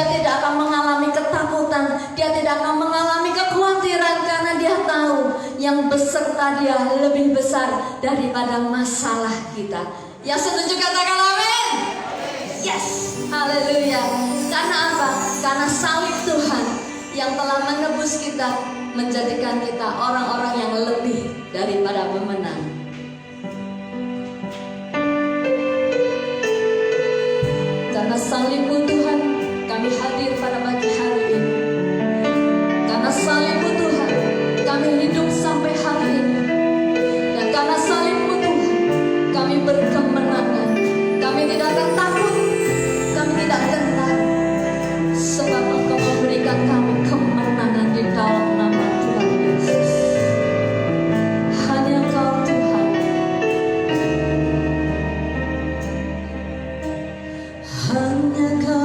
Dia tidak akan mengalami ketakutan, dia tidak akan mengalami kekhawatiran, karena dia tahu yang beserta dia lebih besar daripada masalah kita. Yang setuju katakan amin. Yes, haleluya. Karena apa? Karena salib Tuhan yang telah menebus kita, menjadikan kita orang-orang yang lebih daripada pemenang. Karena salib-Mu Tuhan, kami hadir pada pagi hari ini. Karena salib-Mu Tuhan, kami hidup sampai hari ini. Dan karena salib-Mu Tuhan, kami berkemenangan. Kami tidak akan takut, kami tidak gentar, sebab Engkau memberikan kami kemenangan di dalam nama Tuhan Yesus. Hanya Kau Tuhan. Hanya Kau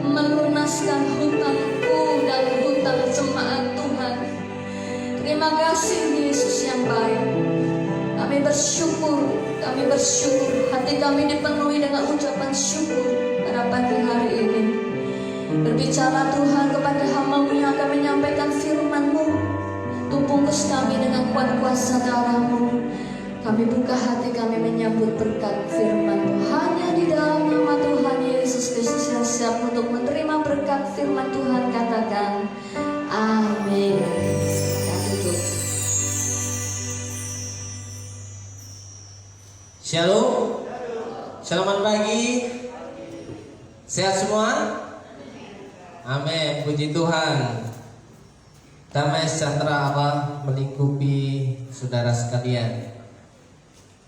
melunaskan hutangku dan hutang jemaat Tuhan. Terima kasih Yesus yang baik. Kami bersyukur, hati kami dipenuhi dengan ucapan syukur pada pagi hari ini. Berbicara Tuhan kepada hamba-Mu yang akan menyampaikan firman-Mu. Bungkus kami dengan kuat kuasa darah-Mu. Kami buka hati kami menyambut berkat firman-Mu. Hanya di dalam nama Tuhan Yesus Kristus yang siap untuk menerima berkat firman Tuhan, katakan amin. Kita tutup. Shalom. Selamat pagi. Sehat semua? Amin. Puji Tuhan. Damai sejahtera Allah melingkupi saudara sekalian.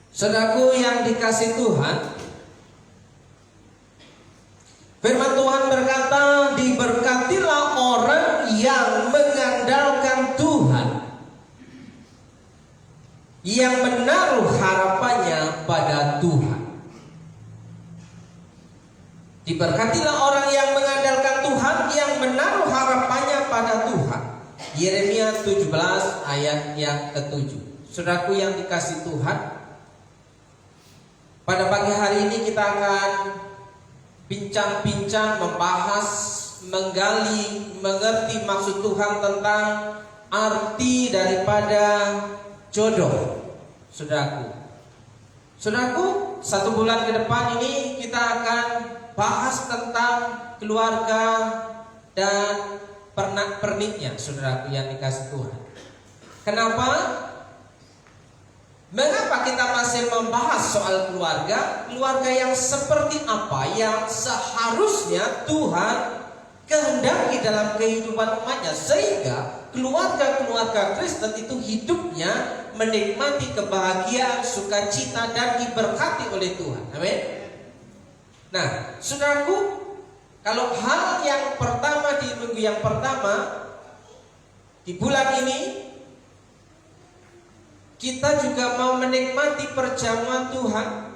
Saudaraku yang dikasihi Tuhan, firman Tuhan berkata, diberkatilah orang yang mengandalkan Tuhan, yang menaruh harapannya pada Tuhan. Diberkatilah orang yang mengandalkan Tuhan, yang menaruh harapannya pada Tuhan. Yeremia 17 ayat yang ke-7. Saudaraku yang dikasihi Tuhan, pada pagi hari ini kita akan bincang-bincang, membahas, menggali, mengerti maksud Tuhan tentang arti daripada jodoh. Saudaraku, satu bulan ke depan ini kita akan bahas tentang keluarga dan perniknya, saudaraku yang dikasihi Tuhan. Kenapa? Mengapa kita masih membahas soal keluarga? Keluarga yang seperti apa yang seharusnya Tuhan kehendaki dalam kehidupan umatnya, sehingga keluarga-keluarga Kristen itu hidupnya menikmati kebahagiaan, sukacita, dan diberkati oleh Tuhan. Amin. Nah, saudaraku, kalau hal yang pertama di minggu yang pertama di bulan ini, kita juga mau menikmati perjamuan Tuhan,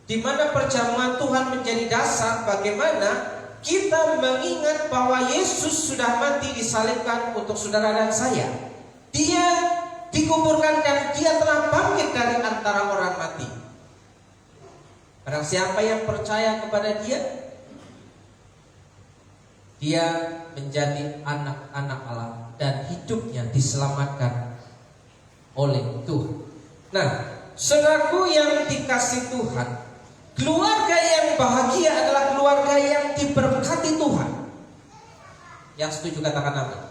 di mana perjamuan Tuhan menjadi dasar bagaimana kita mengingat bahwa Yesus sudah mati disalibkan untuk saudara dan saya. Dia dikuburkan dan Dia telah bangkit dari antara orang mati. Barang siapa yang percaya kepada Dia, dia menjadi anak-anak Allah dan hidupnya diselamatkan oleh Tuhan. Nah, saudaraku yang dikasihi Tuhan, keluarga yang bahagia adalah keluarga yang diberkati Tuhan. Yang setuju katakan amin.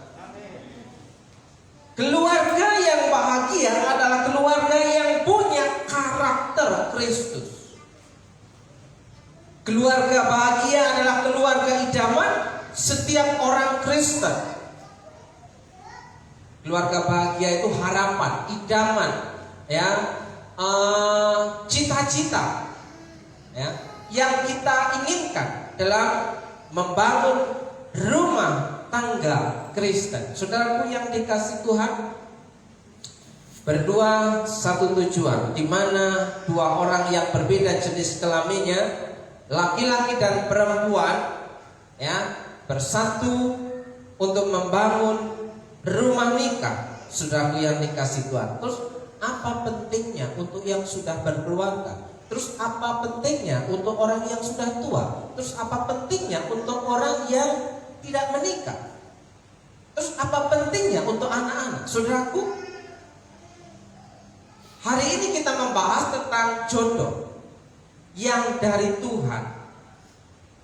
Keluarga yang bahagia adalah keluarga yang punya karakter Kristus. Keluarga bahagia adalah keluarga idaman setiap orang Kristen. Keluarga bahagia itu harapan, idaman, ya, cita-cita, ya, yang kita inginkan dalam membangun rumah tangga Kristen. Saudaraku yang dikasihi Tuhan, berdua satu tujuan, di mana dua orang yang berbeda jenis kelaminnya, laki-laki dan perempuan, ya, bersatu untuk membangun rumah nikah. Saudaraku yang dikasihi Tuhan, terus apa pentingnya untuk yang sudah berkeluarga? Terus apa pentingnya untuk orang yang sudah tua? Terus apa pentingnya untuk orang yang tidak menikah? Terus apa pentingnya untuk anak-anak? Saudaraku, hari ini kita membahas tentang jodoh yang dari Tuhan.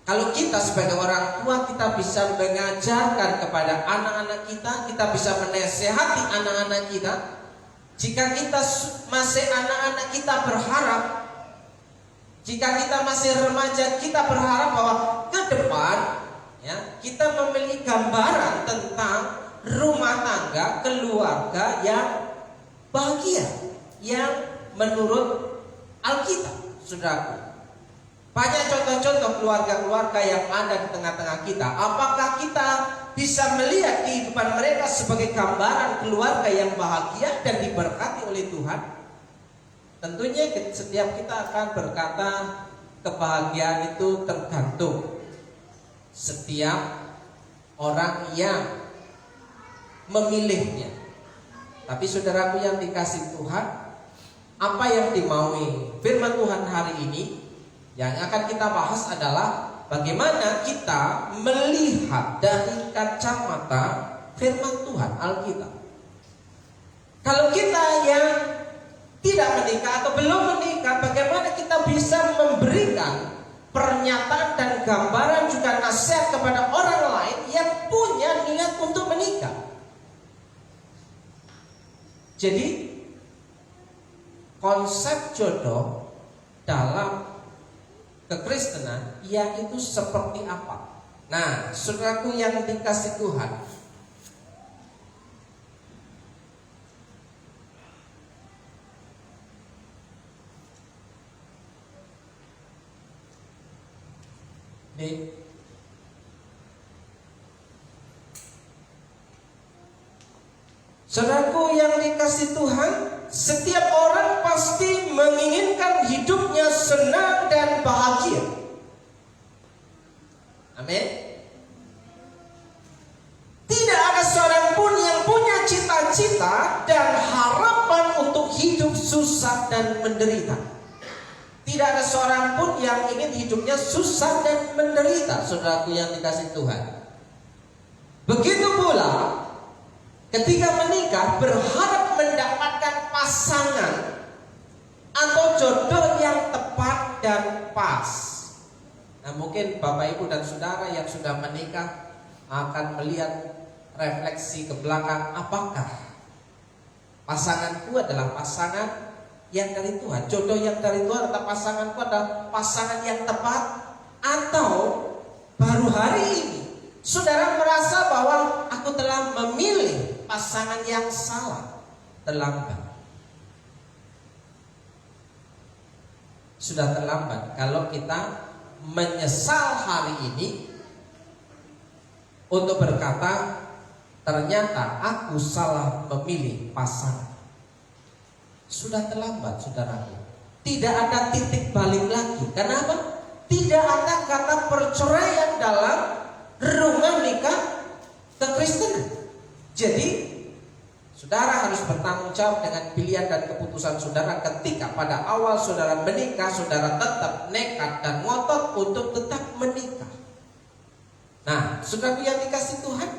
Kalau kita sebagai orang tua, kita bisa mengajarkan kepada anak-anak kita, kita bisa menasehati anak-anak kita. Jika kita masih anak-anak, kita berharap, jika kita masih remaja, kita berharap bahwa ke depan, ya, kita memiliki gambaran tentang rumah tangga, keluarga yang bahagia, yang menurut Alkitab. Saudaraku, banyak contoh-contoh keluarga-keluarga yang ada di tengah-tengah kita. Apakah kita bisa melihat kehidupan mereka sebagai gambaran keluarga yang bahagia dan diberkati oleh Tuhan? Tentunya setiap kita akan berkata kebahagiaan itu tergantung. setiap orang yang memilihnya. Tapi saudaraku yang dikasih Tuhan, apa yang dimaui firman Tuhan hari ini yang akan kita bahas adalah bagaimana kita melihat dari kacamata firman Tuhan Alkitab. Kalau kita yang tidak menikah atau belum menikah, bagaimana kita bisa memberikan pernyataan dan gambaran juga nasihat kepada orang lain yang punya niat untuk menikah. Jadi konsep jodoh dalam kekristenan yaitu seperti apa? Nah, saudaraku yang dikasih Tuhan, saudaraku yang dikasih Tuhan, setiap orang pasti menginginkan hidupnya senang dan bahagia. Amin. Tidak ada seorang pun yang punya cita-cita dan harapan untuk hidup susah dan menderita. Tidak ada seorang pun yang ingin hidupnya susah dan menderita, saudaraku yang dikasih Tuhan. Begitu pula ketika menikah, berharap mendapatkan pasangan atau jodoh yang tepat dan pas. Nah, mungkin Bapak Ibu dan Saudara yang sudah menikah akan melihat refleksi ke belakang, apakah pasanganku adalah pasangan yang dari Tuhan, jodoh yang dari Tuhan, atau pasanganku adalah pasangan yang tepat, atau baru hari ini saudara merasa bahwa aku telah memilih pasangan yang salah, terlambat. Sudah terlambat kalau kita menyesal hari ini untuk berkata, ternyata aku salah memilih pasangan. Sudah terlambat, saudaraku. Tidak ada titik balik lagi. Kenapa? Tidak ada kata perceraian dalam rumah nikah kekristenan. Jadi saudara harus bertanggung jawab dengan pilihan dan keputusan saudara ketika pada awal saudara menikah, saudara tetap nekat dan ngotot untuk tetap menikah. Nah, saudara yang dikasih Tuhan,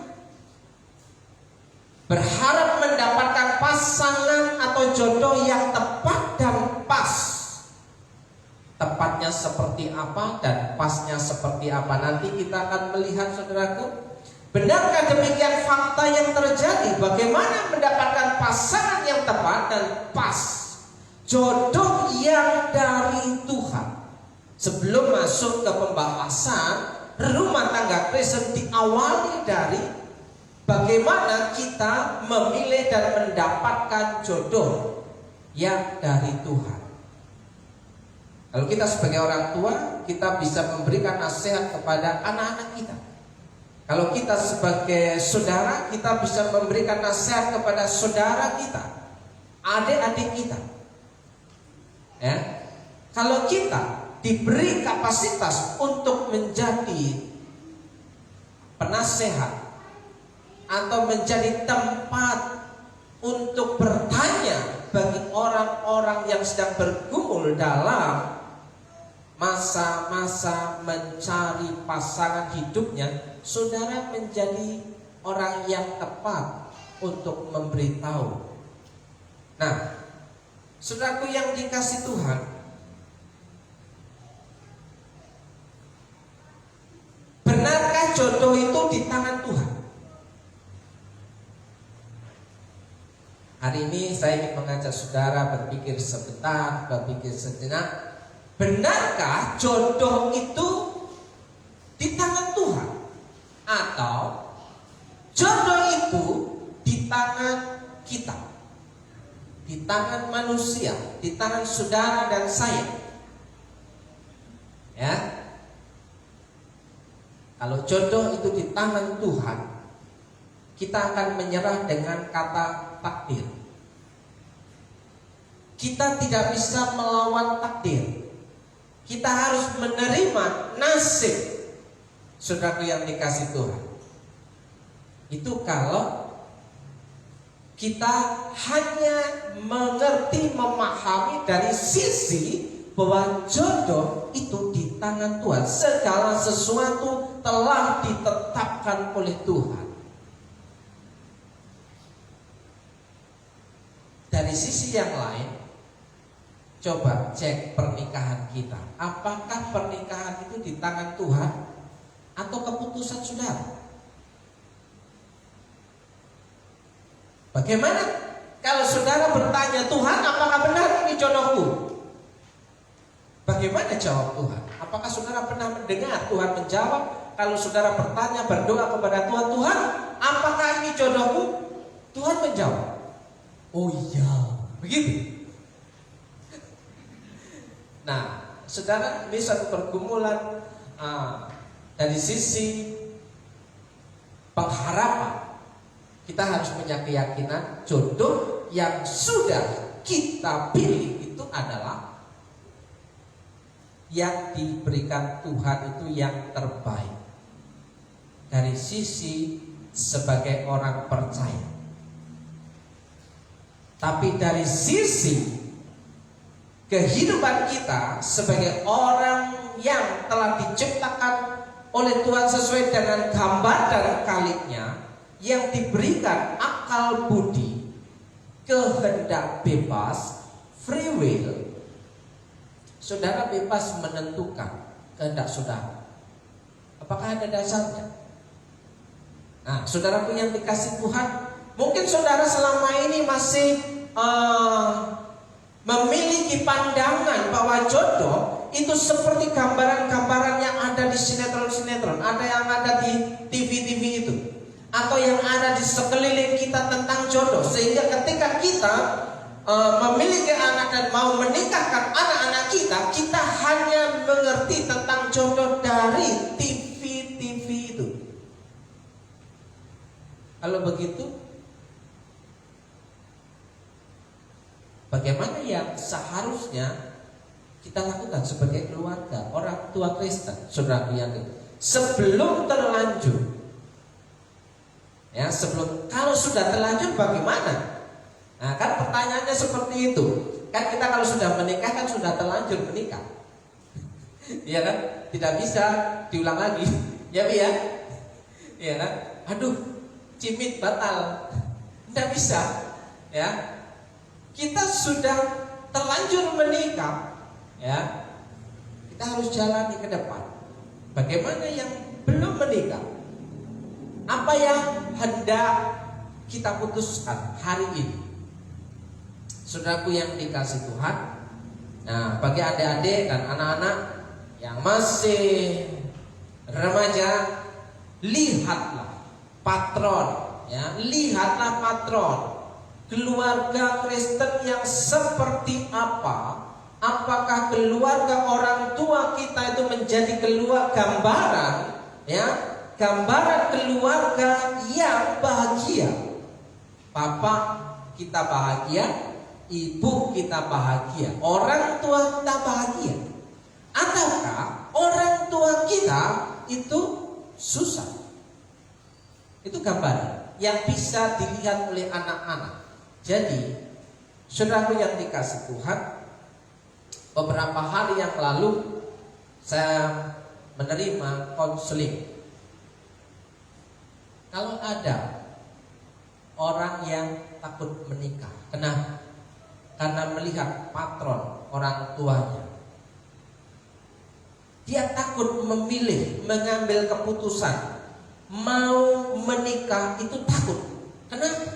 berharap mendapatkan pasangan atau jodoh yang tepat dan pas. Tepatnya seperti apa dan pasnya seperti apa, nanti kita akan melihat, saudaraku. Benarkah demikian fakta yang terjadi? Bagaimana mendapatkan pasangan yang tepat dan pas, jodoh yang dari Tuhan? Sebelum masuk ke pembahasan rumah tangga Kristen, diawali dari bagaimana kita memilih dan mendapatkan jodoh yang dari Tuhan. Kalau kita sebagai orang tua, kita bisa memberikan nasihat kepada anak-anak kita. Kalau kita sebagai saudara, kita bisa memberikan nasihat kepada saudara kita, adik-adik kita. Ya. Kalau kita diberi kapasitas untuk menjadi penasehat atau menjadi tempat untuk bertanya bagi orang-orang yang sedang bergumul dalam masa-masa mencari pasangan hidupnya, saudara menjadi orang yang tepat untuk memberitahu. Nah, saudaraku yang dikasih Tuhan, benarkah jodoh itu di tangan Tuhan? Hari ini saya ingin mengajak saudara berpikir sebentar, berpikir sejenak. Benarkah jodoh itu di tangan Tuhan? Atau jodoh itu di tangan kita, di tangan manusia, di tangan saudara dan saya? Ya. Kalau jodoh itu di tangan Tuhan, kita akan menyerah dengan kata takdir. Kita tidak bisa melawan takdir. Kita harus menerima nasib Saudaraku yang dikasih Tuhan, itu kalau kita hanya mengerti, memahami dari sisi bahwa jodoh itu di tangan Tuhan, segala sesuatu telah ditetapkan oleh Tuhan. Dari sisi yang lain, coba cek pernikahan kita. Apakah pernikahan itu di tangan Tuhan atau keputusan saudara? Bagaimana kalau saudara bertanya, Tuhan, apakah benar ini jodohku? Bagaimana jawab Tuhan? Apakah saudara pernah mendengar Tuhan menjawab? Kalau saudara bertanya, berdoa kepada Tuhan, Tuhan, apakah ini jodohku? Tuhan menjawab, oh iya, begitu. Nah, saudara, ini satu pergumulan dari sisi pengharapan. Kita harus punya keyakinan jodoh yang sudah kita pilih itu adalah yang diberikan Tuhan, itu yang terbaik dari sisi sebagai orang percaya. Tapi dari sisi kehidupan kita sebagai orang yang telah diciptakan oleh Tuhan sesuai dengan gambar dan kaliknya, yang diberikan akal budi, kehendak bebas, free will. Saudara bebas menentukan kehendak saudara. Apakah ada dasarnya? Nah, saudaraku yang dikasih Tuhan, mungkin saudara selama ini masih memiliki pandangan bahwa jodoh itu seperti gambaran-gambaran yang ada di sinetron-sinetron, ada yang ada di TV-TV itu, atau yang ada di sekeliling kita tentang jodoh. Sehingga ketika kita memiliki anak dan mau menikahkan anak-anak kita, kita hanya mengerti tentang jodoh dari TV-TV itu. Kalau begitu, bagaimana yang seharusnya kita lakukan sebagai keluarga, orang tua Kristen, saudara yang sebelum terlanjur? Ya, sebelum, kalau sudah terlanjur bagaimana? Nah, kan pertanyaannya seperti itu. Kan kita kalau sudah menikah kan sudah terlanjur menikah. Iya kan? Tidak bisa diulang lagi. Ya, Bi ya? Iya kan? Aduh, cimit batal. Tidak bisa. Ya. Kita sudah terlanjur menikah, ya. Kita harus jalani ke depan. Bagaimana yang belum menikah? Apa yang hendak kita putuskan hari ini? Saudaraku yang dikasih Tuhan, nah, bagi adik-adik dan anak-anak yang masih remaja, lihatlah patron, ya, lihatlah patron keluarga Kristen yang seperti apa. Apakah keluarga orang tua kita itu menjadi keluarga gambaran, ya, gambaran keluarga yang bahagia. Bapak kita bahagia, ibu kita bahagia, orang tua kita bahagia. Ataukah orang tua kita itu susah? Itu gambaran yang bisa dilihat oleh anak-anak. Jadi, saudaraku yang dikasih Tuhan, beberapa hari yang lalu saya menerima konseling. Kalau ada orang yang takut menikah, kenapa? Karena melihat patron orang tuanya, dia takut memilih, mengambil keputusan mau menikah, itu takut. Kenapa?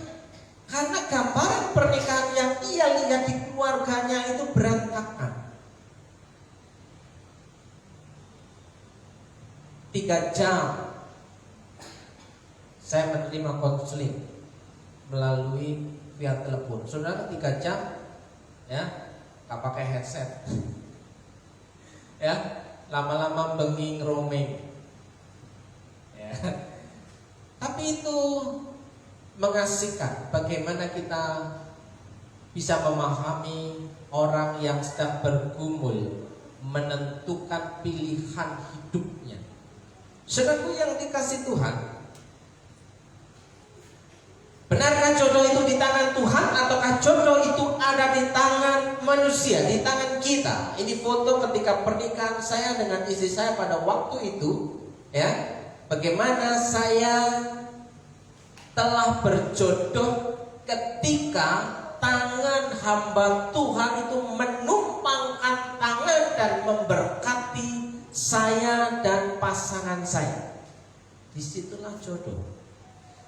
Karena gambaran pernikahan yang ia lihat di keluarganya itu berantakan. 3 jam saya menerima konseling melalui via telepon. Saudara, 3 jam, ya, gak pakai headset. Ya, lama-lama benging roaming. Ya. Tapi itu mengasihkan. Bagaimana kita bisa memahami orang yang sedang bergumul menentukan pilihan hidupnya. Saudaraku yang dikasih Tuhan, benarkah jodoh itu di tangan Tuhan ataukah jodoh itu ada di tangan manusia, di tangan kita? Ini foto ketika pernikahan saya dengan istri saya pada waktu itu, ya. Bagaimana saya telah berjodoh ketika tangan hamba Tuhan itu menumpangkan tangan dan memberkati saya dan pasangan saya. Disitulah jodoh.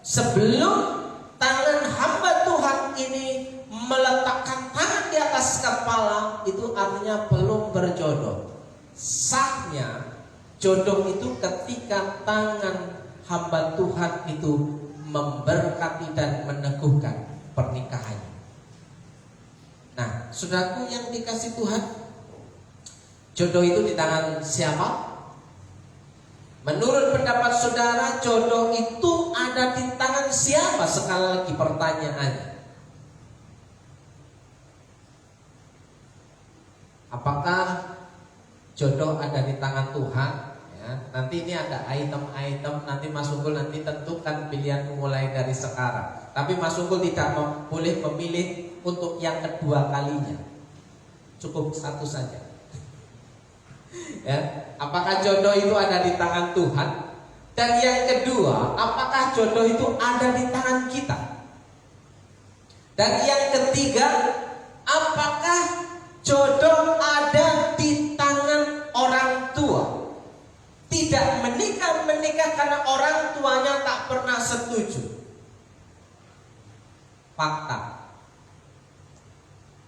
Sebelum tangan hamba Tuhan ini meletakkan tangan di atas kepala, itu artinya belum berjodoh. Sahnya jodoh itu ketika tangan hamba Tuhan itu memberkati dan meneguhkan pernikahannya. Nah, saudaraku yang dikasih Tuhan, jodoh itu di tangan siapa? Menurut pendapat saudara, jodoh itu ada di tangan siapa? Sekali lagi pertanyaannya. Apakah jodoh ada di tangan Tuhan? Ya, nanti ini ada item-item, nanti Mas Unggul nanti tentukan pilihanmu mulai dari sekarang. Tapi Mas Unggul tidak boleh memilih untuk yang kedua kalinya. Cukup satu saja. Ya, apakah jodoh itu ada di tangan Tuhan? Dan yang kedua, apakah jodoh itu ada di tangan kita? Dan yang ketiga, apakah jodoh ada di tangan orang tua? Tidak menikah karena orang tuanya tak pernah setuju. Fakta.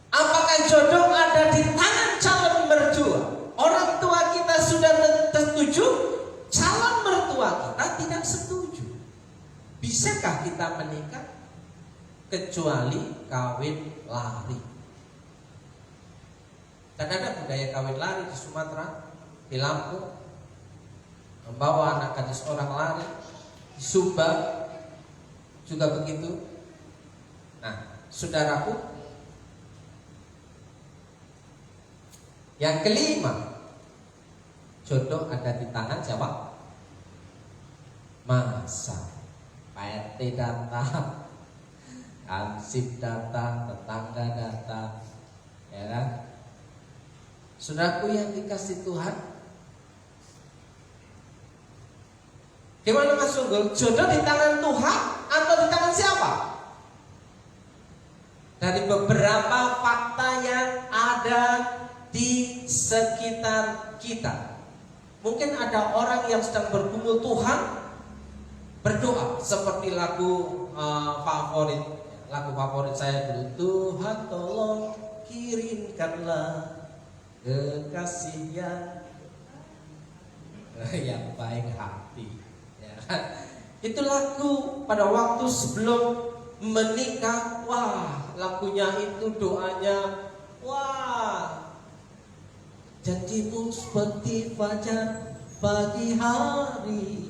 Apakah jodoh ada di tangan calon mertua? Orang tua kita sudah setuju, calon mertua kita tidak setuju. Bisakah kita menikah? Kecuali kawin lari. Dan ada budaya kawin lari di Sumatera, di Lampung, membawa anak gadis orang lari. Di Sumba juga begitu. Nah, saudaraku, yang kelima, jodoh ada di tangan siapa? Masa PT datang, Ansip datang, tetangga datang, ya kan? Saudaraku yang dikasih Tuhan, gimana Mas Unggul? Jodoh di tangan Tuhan atau di tangan siapa? Dari beberapa fakta yang ada di sekitar kita, mungkin ada orang yang sedang bergumul Tuhan, berdoa seperti lagu favorit saya dulu, Tuhan tolong kirimkanlah kekasih yang baik hati, ya kan? Itu lagu pada waktu sebelum menikah. Wah, lagunya itu doanya, wah, janjimu seperti fajar pagi hari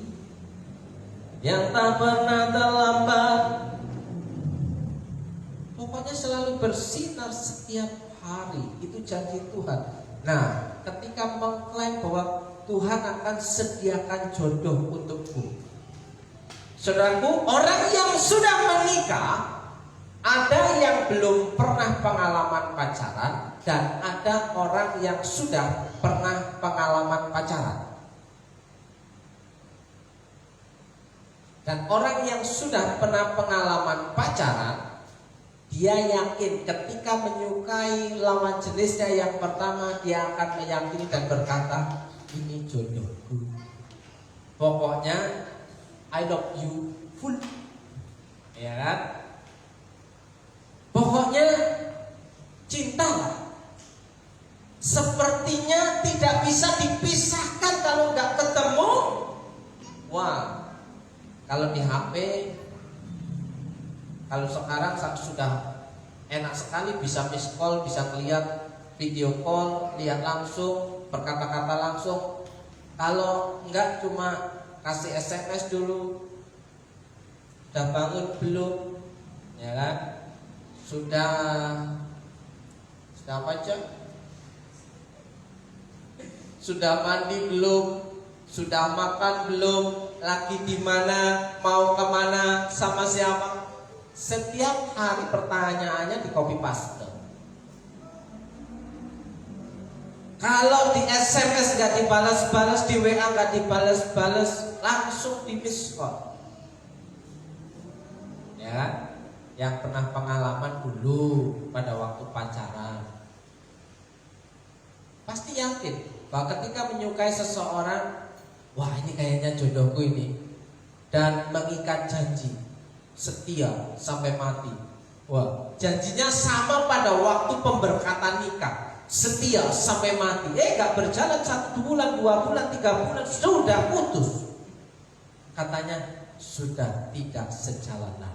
yang tak pernah terlambat. Pokoknya selalu bersinar setiap hari. Itu janji Tuhan. Nah, ketika mengklaim bahwa Tuhan akan sediakan jodoh untukku, saudaraku, orang yang sudah menikah, ada yang belum pernah pengalaman pacaran, dan ada orang yang sudah pernah pengalaman pacaran. Dan orang yang sudah pernah pengalaman pacaran, dia yakin ketika menyukai lawan jenisnya yang pertama, dia akan meyakini dan berkata, ini jodohku. Pokoknya I love you full, ya kan? Pokoknya cintalah. Sepertinya tidak bisa dipisahkan kalau nggak ketemu. Wah, kalau di HP, kalau sekarang sudah enak sekali, bisa miss call, bisa lihat video call, lihat langsung, berkata-kata langsung. Kalau enggak cuma kasih SMS dulu, sudah bangun belum, ya kan? Sudah apa aja? Sudah mandi belum? sudah makan belum, lagi di mana, mau kemana, sama siapa. Setiap hari pertanyaannya di copy paste. Kalau di SMS gak dibalas-balas, di WA gak dibalas-balas, langsung di miss call. Ya, yang pernah pengalaman dulu pada waktu pacaran, pasti yakin bahwa ketika menyukai seseorang, wah ini kayaknya jodohku ini, dan mengikat janji setia sampai mati. Wah, janjinya sama pada waktu pemberkatan nikah, setia sampai mati. Gak berjalan 1 bulan, 2 bulan, 3 bulan, sudah putus. Katanya sudah tidak sejalan lagi.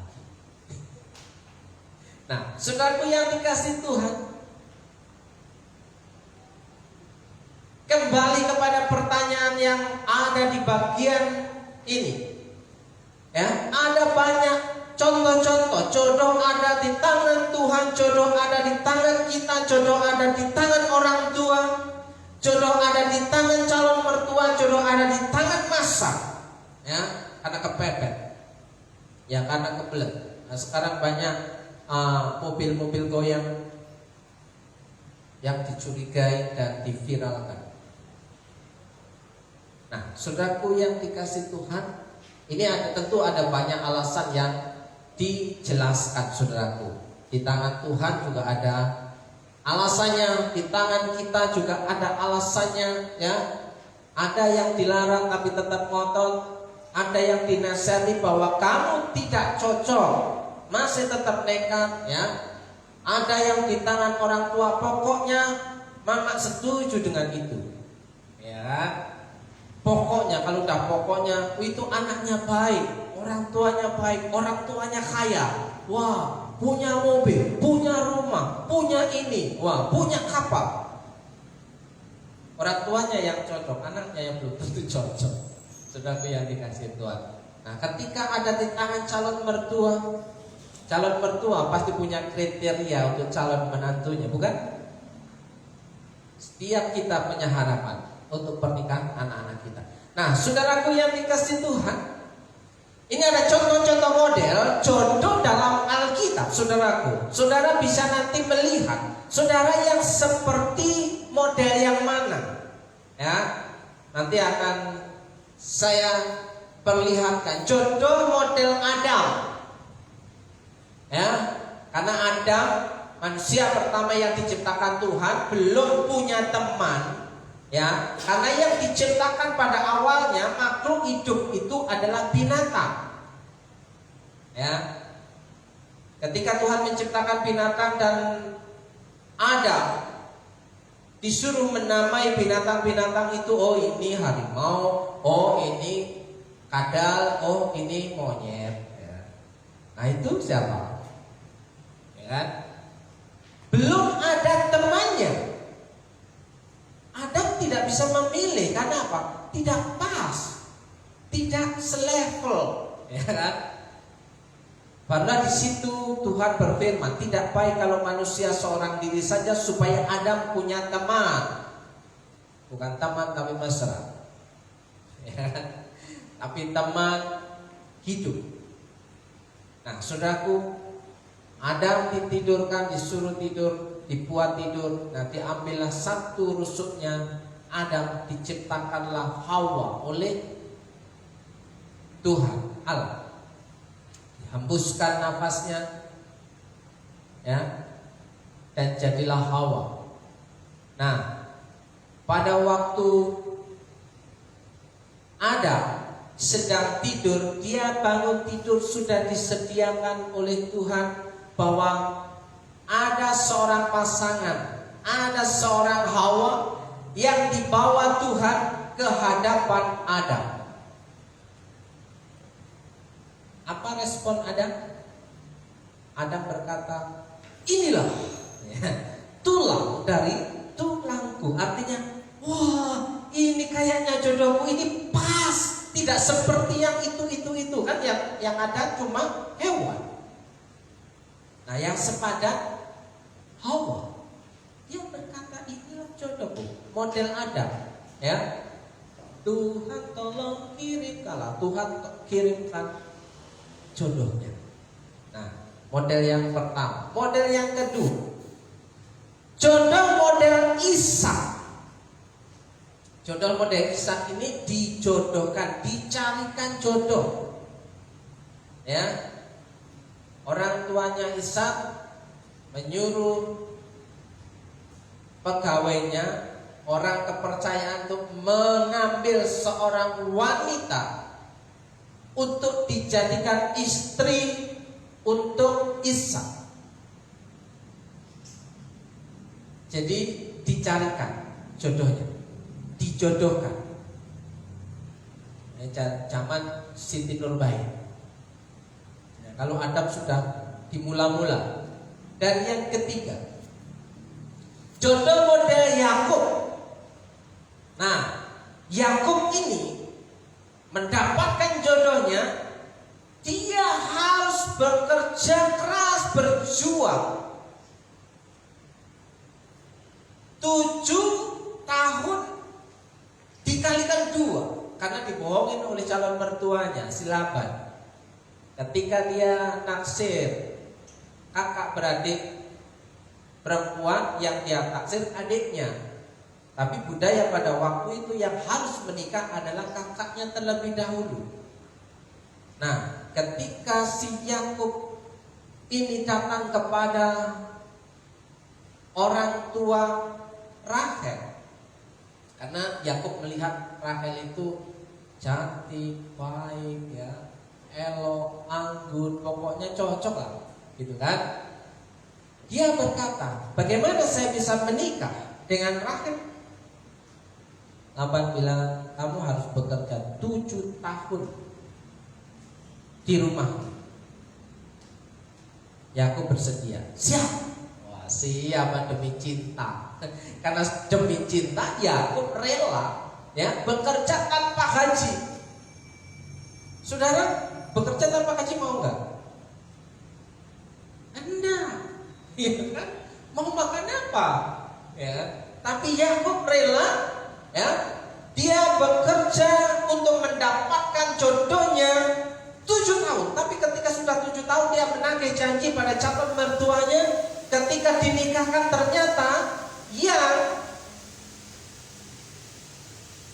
Nah, saudaraku yang dikasih Tuhan, kembali kepada pertanyaan yang ada di bagian ini. Ya, ada banyak contoh-contoh. Jodoh ada di tangan Tuhan, jodoh ada di tangan kita, jodoh ada di tangan orang tua, jodoh ada di tangan calon mertua, jodoh ada di tangan masa. Ya, karena kepepet. Ya, karena kebelet. Nah, sekarang banyak mobil-mobil goyang yang dicurigai dan diviralkan. Nah, saudaraku yang dikasih Tuhan, ini tentu ada banyak alasan yang dijelaskan, saudaraku. Di tangan Tuhan juga ada alasannya, di tangan kita juga ada alasannya, ya. Ada yang dilarang tapi tetap ngotot, ada yang dinasihati bahwa kamu tidak cocok, masih tetap nekat, ya. Ada yang di tangan orang tua, pokoknya mama setuju dengan itu, ya. Pokoknya, kalau udah pokoknya, itu anaknya baik, orang tuanya baik, orang tuanya kaya, wah, punya mobil, punya rumah, punya ini, wah, punya kapal. Orang tuanya yang cocok, anaknya yang belum tentu cocok. Saudaraku yang dikasih Tuhan. Nah, ketika ada di tangan calon mertua pasti punya kriteria untuk calon menantunya, bukan? Setiap kita punya harapan untuk pernikahan anak-anak kita. Nah, saudaraku yang dikasih Tuhan, ini ada contoh-contoh model jodoh dalam Alkitab, saudaraku. Saudara bisa nanti melihat saudara yang seperti model yang mana, ya. Nanti akan saya perlihatkan jodoh model Adam, ya. Karena Adam, manusia pertama yang diciptakan Tuhan, belum punya teman, ya. Karena yang diciptakan pada awalnya makhluk hidup itu adalah binatang, ya. Ketika Tuhan menciptakan binatang dan Adam disuruh menamai binatang-binatang itu, oh ini harimau, oh ini kadal, oh ini monyet, ya. Nah itu siapa? Ya kan? Belum ada temannya. Adam tidak bisa memilih, karena apa? Tidak pas, tidak selevel, ya kan? Karena di situ Tuhan berfirman, tidak baik kalau manusia seorang diri saja, supaya Adam punya teman. Bukan teman tapi mesra, ya, tapi teman hidup. Nah, saudaraku, Adam ditidurkan, disuruh tidur, dibuat tidur. Nah, diambillah satu rusuknya Adam, diciptakanlah Hawa oleh Tuhan Allah. Hembuskan nafasnya, ya, dan jadilah Hawa. Nah, pada waktu Adam sedang tidur, dia bangun tidur, sudah disediakan oleh Tuhan bahwa ada seorang pasangan, ada seorang Hawa yang dibawa Tuhan ke hadapan Adam. Apa respon Adam? Adam berkata, inilah, ya, tulang dari tulangku. Artinya, wah, ini kayaknya jodohku, ini pas, tidak seperti yang itu. Kan yang ada cuma hewan. Nah, yang sepadan Hawa. Dia berkata, inilah jodohku, model Adam, ya. Tuhan tolong kirimkanlah, Tuhan kirimkan jodohnya. Nah, model yang pertama. Model yang kedua, jodoh model Ishak. Jodoh model Ishak ini dijodohkan, dicarikan jodoh. Ya, orang tuanya Ishak menyuruh pegawainya, orang kepercayaan, untuk mengambil seorang wanita untuk dijadikan istri untuk Ishak. Jadi dicarikan jodohnya, dijodohkan. Zaman Siti Nurbain. Ya, kalau Adam sudah dimula-mula. Dan yang ketiga, jodoh model Yakub. Nah, Yakub ini mendapatkan jodohnya, dia harus bekerja keras, berjuang 7 tahun dikalikan 2, karena dibohongin oleh calon mertuanya, si Laban. Ketika dia naksir kakak beradik perempuan, yang dia taksir adiknya. Tapi budaya pada waktu itu yang harus menikah adalah kakaknya terlebih dahulu. Nah, ketika si Yakub ini datang kepada orang tua Rahel, karena Yakub melihat Rahel itu cantik, baik, ya, elok, anggun, pokoknya cocok lah, gitu kan? Dia berkata, bagaimana saya bisa menikah dengan Rahel? Laban bilang, kamu harus bekerja 7 tahun di rumah. Yakub bersedia. Siap. Wah, siapa demi cinta. Karena demi cinta Yakub rela, ya, bekerja tanpa gaji. Saudara, bekerja tanpa gaji mau enggak? Anda, ya kan? Mau makan apa? Ya, tapi Yakub rela, ya, dia bekerja untuk mendapatkan jodohnya 7 tahun. Tapi ketika sudah 7 tahun dia menagih janji pada calon mertuanya. Ketika dinikahkan ternyata yang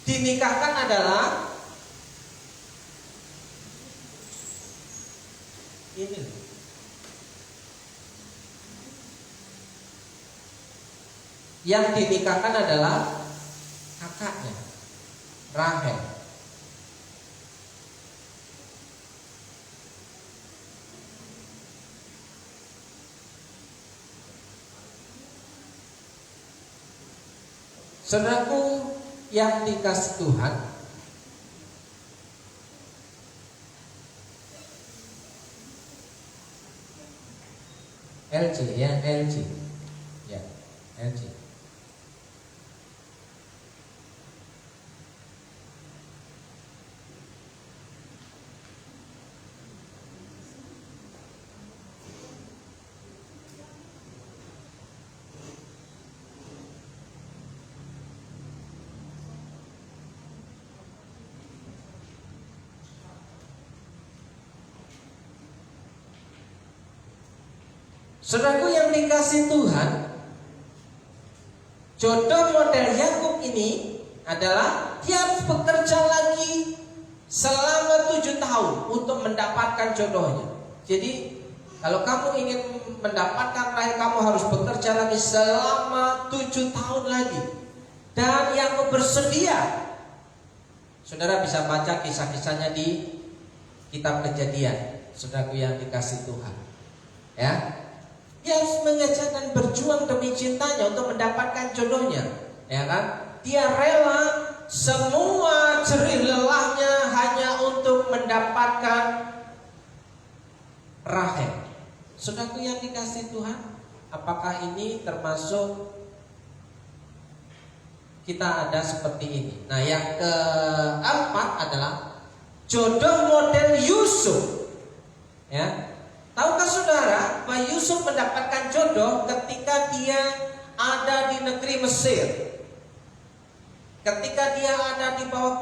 dinikahkan adalah ini. Yang dinikahkan adalah kakaknya, Rahel. Saudaraku yang dikasih Tuhan, LG ya, LG ya, LG. Saudaraku yang dikasih Tuhan, jodoh model Yakub ini adalah dia harus bekerja lagi selama 7 tahun untuk mendapatkan jodohnya. Jadi kalau kamu ingin mendapatkan Rahel, kamu harus bekerja lagi selama 7 tahun lagi. Dan Yakub bersedia. Saudara bisa baca kisah-kisahnya di kitab Kejadian. Saudaraku yang dikasih Tuhan, ya, dia harus mengejar dan berjuang demi cintanya untuk mendapatkan jodohnya, ya kan? Dia rela semua jerih lelahnya hanya untuk mendapatkan Rahel. Saudaraku yang dikasih Tuhan, apakah ini termasuk kita ada seperti ini? Nah, yang keempat adalah jodoh model Yusuf, ya. Tahukah saudara bahwa Yusuf mendapatkan jodoh ketika dia ada di negeri Mesir? ketika dia ada di bawah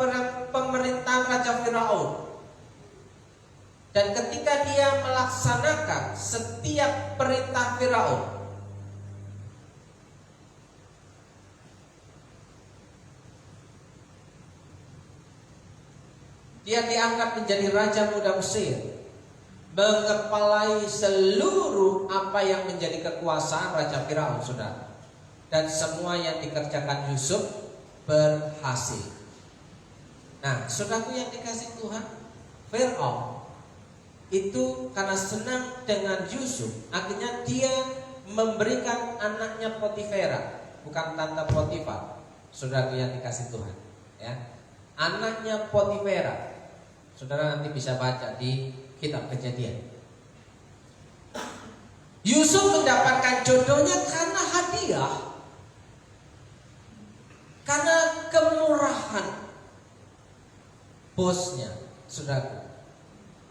pemerintahan Raja Firaun, dan ketika dia melaksanakan setiap perintah Firaun, dia diangkat menjadi raja muda Mesir, mengepalai seluruh apa yang menjadi kekuasaan Raja Firaun, saudara. Dan semua yang dikerjakan Yusuf berhasil. Nah, saudaraku yang dikasih Tuhan, Firaun itu karena senang dengan Yusuf, akhirnya dia memberikan anaknya Potifera, bukan tante Potifar. Saudaraku yang dikasih Tuhan, ya. Anaknya Potifera. Saudara nanti bisa baca di kitab Kejadian. Yusuf mendapatkan jodohnya karena hadiah, karena kemurahan bosnya, saudaraku.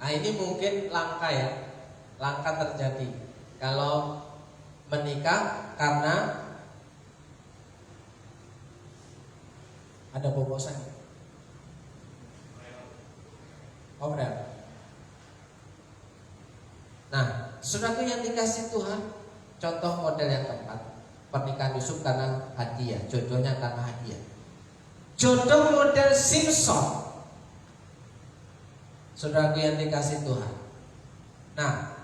Nah, ini mungkin langka ya, langka terjadi kalau menikah karena ada bobosan. Oh, benar. Nah, saudaraku yang dikasih Tuhan, contoh model yang keempat, pernikahan Yusuf karena hadiah, jodohnya karena hadiah. Jodoh model Simpson, saudaraku yang dikasih Tuhan. Nah,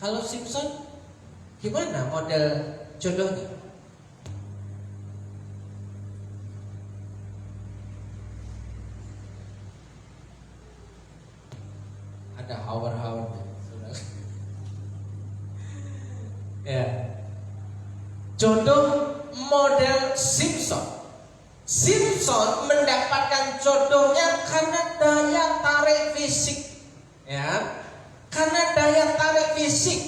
kalau Simpson, gimana model jodohnya? Ada Howard. Ya. Jodoh model Simpson. Simpson mendapatkan jodohnya karena daya tarik fisik, ya. Karena daya tarik fisik,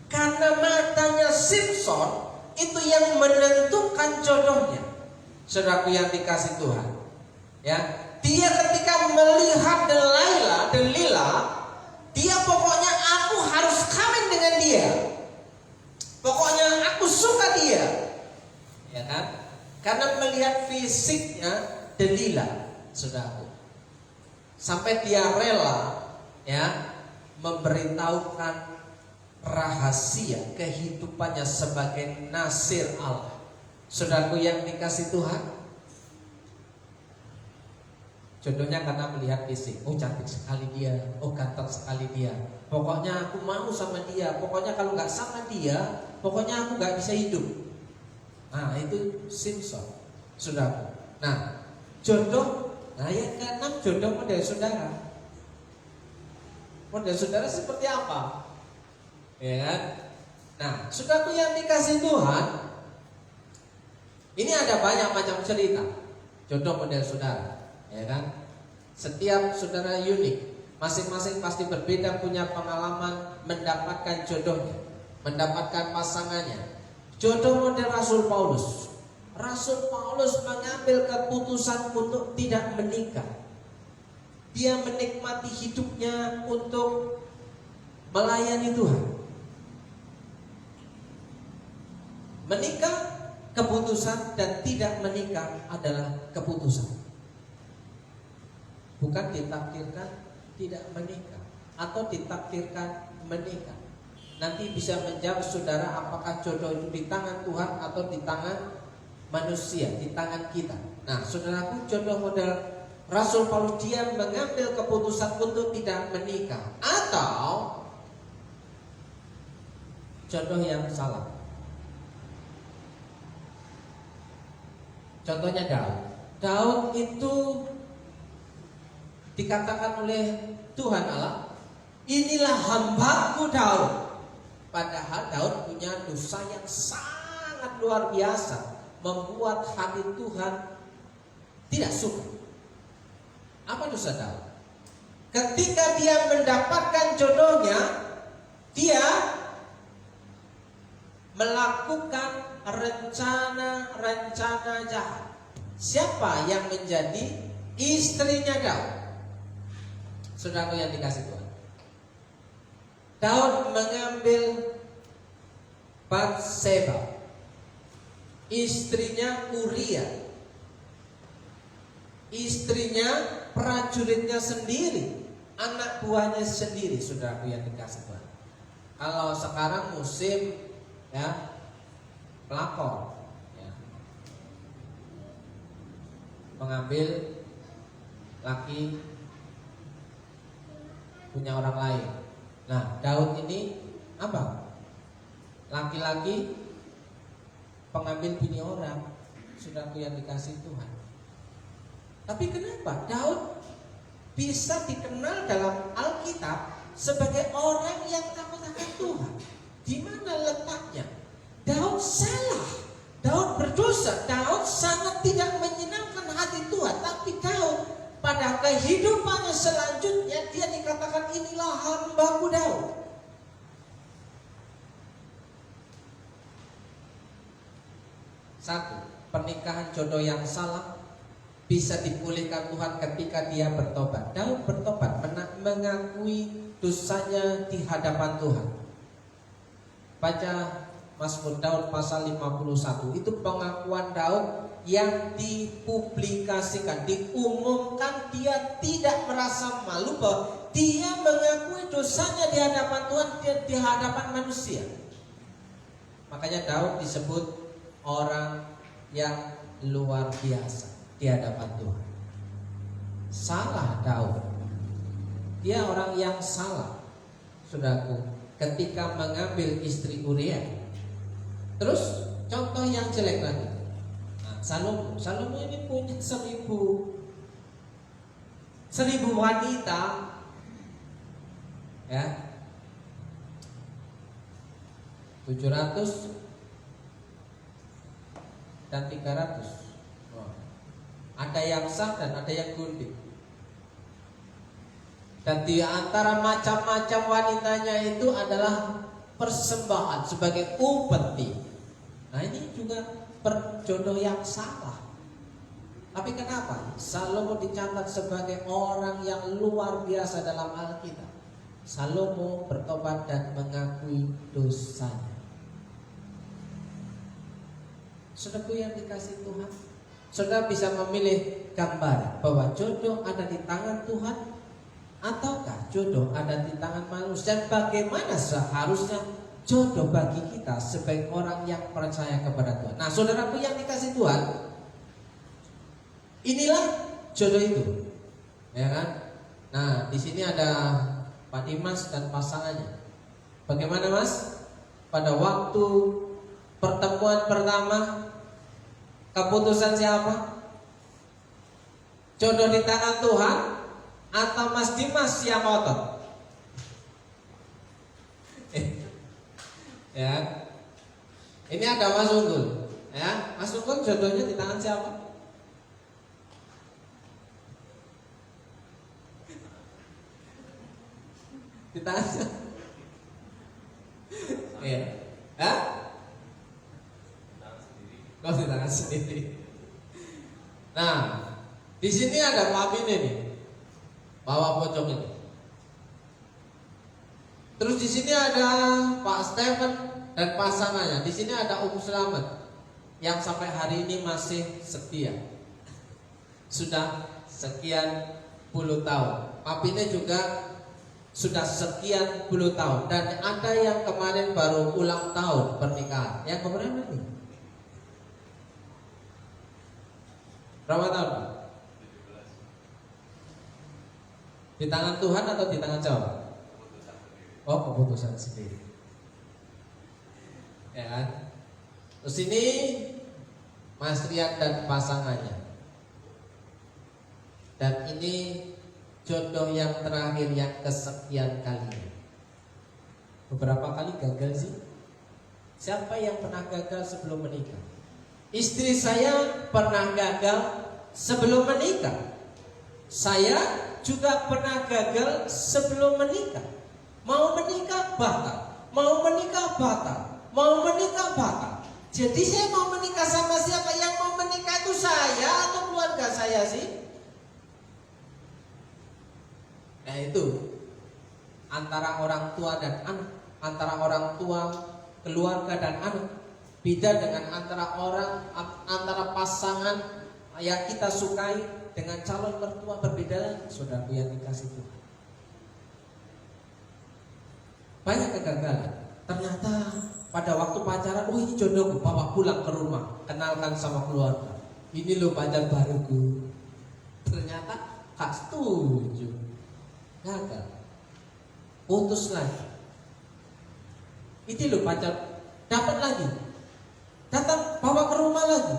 karena matanya Simpson itu yang menentukan jodohnya. Saudaraku yang dikasih Tuhan, ya. Dia ketika melihat Delila, dia pokoknya aku harus kawin dengan dia. Pokoknya aku suka dia, ya kan? Karena melihat fisiknya Delila, saudaraku, sampai dia rela, ya, memberitahukan rahasia kehidupannya sebagai nasir Allah. Saudaraku yang dikasih Tuhan, jodohnya karena melihat fisik. Oh, cantik sekali dia, oh ganteng sekali dia. Pokoknya aku mau sama dia. Pokoknya kalau nggak sama dia, pokoknya aku nggak bisa hidup. Nah, itu Simpson, saudara. Nah, jodoh. Nah, yang keenam jodoh model saudara. Model saudara seperti apa? Ya kan? Nah, saudaraku yang dikasih Tuhan, ini ada banyak macam cerita jodoh model saudara, ya kan? Setiap saudara unik. Masing-masing pasti berbeda, punya pengalaman mendapatkan jodohnya, mendapatkan pasangannya. Jodoh model Rasul Paulus. Rasul Paulus mengambil keputusan untuk tidak menikah. Dia menikmati hidupnya untuk melayani Tuhan. Menikah keputusan dan tidak menikah adalah keputusan. Bukan ditakdirkan tidak menikah atau ditakdirkan menikah. Nanti bisa menjawab saudara, apakah jodoh itu di tangan Tuhan atau di tangan manusia, di tangan kita. Nah, saudaraku, jodoh model Rasul Paulus, dia mengambil keputusan untuk tidak menikah, atau jodoh yang salah. Contohnya Daud itu dikatakan oleh Tuhan Allah, inilah hambaku Daud. Padahal Daud punya dosa yang sangat luar biasa, membuat hati Tuhan tidak suka. Apa dosa Daud? Ketika dia mendapatkan jodohnya, dia melakukan rencana-rencana jahat. Siapa yang menjadi istrinya Daud? Saudaraku yang dikasih Tuhan, Daud mengambil Batseba, istrinya Uria, istrinya, prajuritnya sendiri, anak buahnya sendiri, saudaraku yang dikasih Tuhan. Kalau sekarang musim ya pelakor, ya, mengambil laki punya orang lain. Nah, Daud ini apa? Laki-laki pengambil bini orang, saudaraku yang dikasih Tuhan. Tapi kenapa Daud bisa dikenal dalam Alkitab sebagai orang yang takut akan Tuhan? Di mana letaknya? Daud salah, Daud berdosa, Daud sangat tidak menyenangkan hati Tuhan. Tapi Daud pada kehidupannya selanjutnya dia dikatakan inilah hambaku Daud. Satu, pernikahan jodoh yang salah bisa dipulihkan Tuhan ketika dia bertobat. Daud bertobat, mengakui dosanya di hadapan Tuhan. Baca Mazmur Daud pasal 51. Itu pengakuan Daud yang dipublikasikan, diumumkan. Dia tidak merasa malu bahwa dia mengakui dosanya di hadapan Tuhan, di hadapan manusia. Makanya Daud disebut orang yang luar biasa di hadapan Tuhan. Salah Daud, dia orang yang salah, saudaraku, ketika mengambil istri Uria. Terus contoh yang jelek lagi, nah, Salomo ini punya 1000 wanita, ya, 700 dan 300. Ada yang sah dan ada yang gundik. Dan di antara macam-macam wanitanya itu adalah persembahan sebagai upeti. Nah, ini juga perjodoh yang salah. Tapi kenapa Salomo dicatat sebagai orang yang luar biasa dalam Alkitab? Salomo bertobat dan mengakui dosanya. Saudaraku yang dikasih Tuhan, saudara bisa memilih gambar bahwa jodoh ada di tangan Tuhan ataukah jodoh ada di tangan manusia, dan bagaimana seharusnya jodoh bagi kita sebagai orang yang percaya kepada Tuhan. Nah, saudaraku yang dikasih Tuhan, inilah jodoh itu, ya kan? Nah, di sini ada Pak Dimas dan pasangannya. Bagaimana, Mas? Pada waktu pertemuan pertama, keputusan siapa? Jodoh di tangan Tuhan atau Mas Dimas yang ngotot? Ya, ini ada Mas Unggul. Ya, Mas Unggul jodohnya di tangan siapa? Di tangan siapa? Iya. Hah? Kau di tangan sendiri. Nah, di sini ada Pak Bin ini, bawa pocong ini. Terus di sini ada Pak Stephen dan pasangannya. Di sini ada Slamet yang sampai hari ini masih setia. Sudah sekian puluh tahun. Pak Binnya juga sudah sekian puluh tahun. Dan ada yang kemarin baru ulang tahun pernikahan. Yang keberapa ini? Berapa tahun, Pak? Di tangan Tuhan atau di tangan siapa? Oh, keputusan sendiri. Ya kan? Terus ini Mas Rian dan pasangannya. Dan ini jodoh yang terakhir yang kesekian kalinya. Beberapa kali gagal sih. Siapa yang pernah gagal sebelum menikah? Istri saya pernah gagal sebelum menikah. Saya juga pernah gagal sebelum menikah. Mau menikah batal, mau menikah batal, mau menikah batal. Jadi saya mau menikah sama siapa? Yang mau menikah itu saya atau keluarga saya sih? Nah, itu antara orang tua dan anak, antara orang tua, keluarga dan anak. Beda dengan antara pasangan yang kita sukai dengan calon mertua berbeda lagi, saudaraku yang dikasih Tuhan. Banyak kegagalan. Ternyata pada waktu pacaran, oh ini jodohku, bawa pulang ke rumah, kenalkan sama keluarga. Ini loh pacar baruku. Ternyata gak setuju, gagal, putus lagi. Itu loh pacar, dapat lagi, datang bawa ke rumah lagi,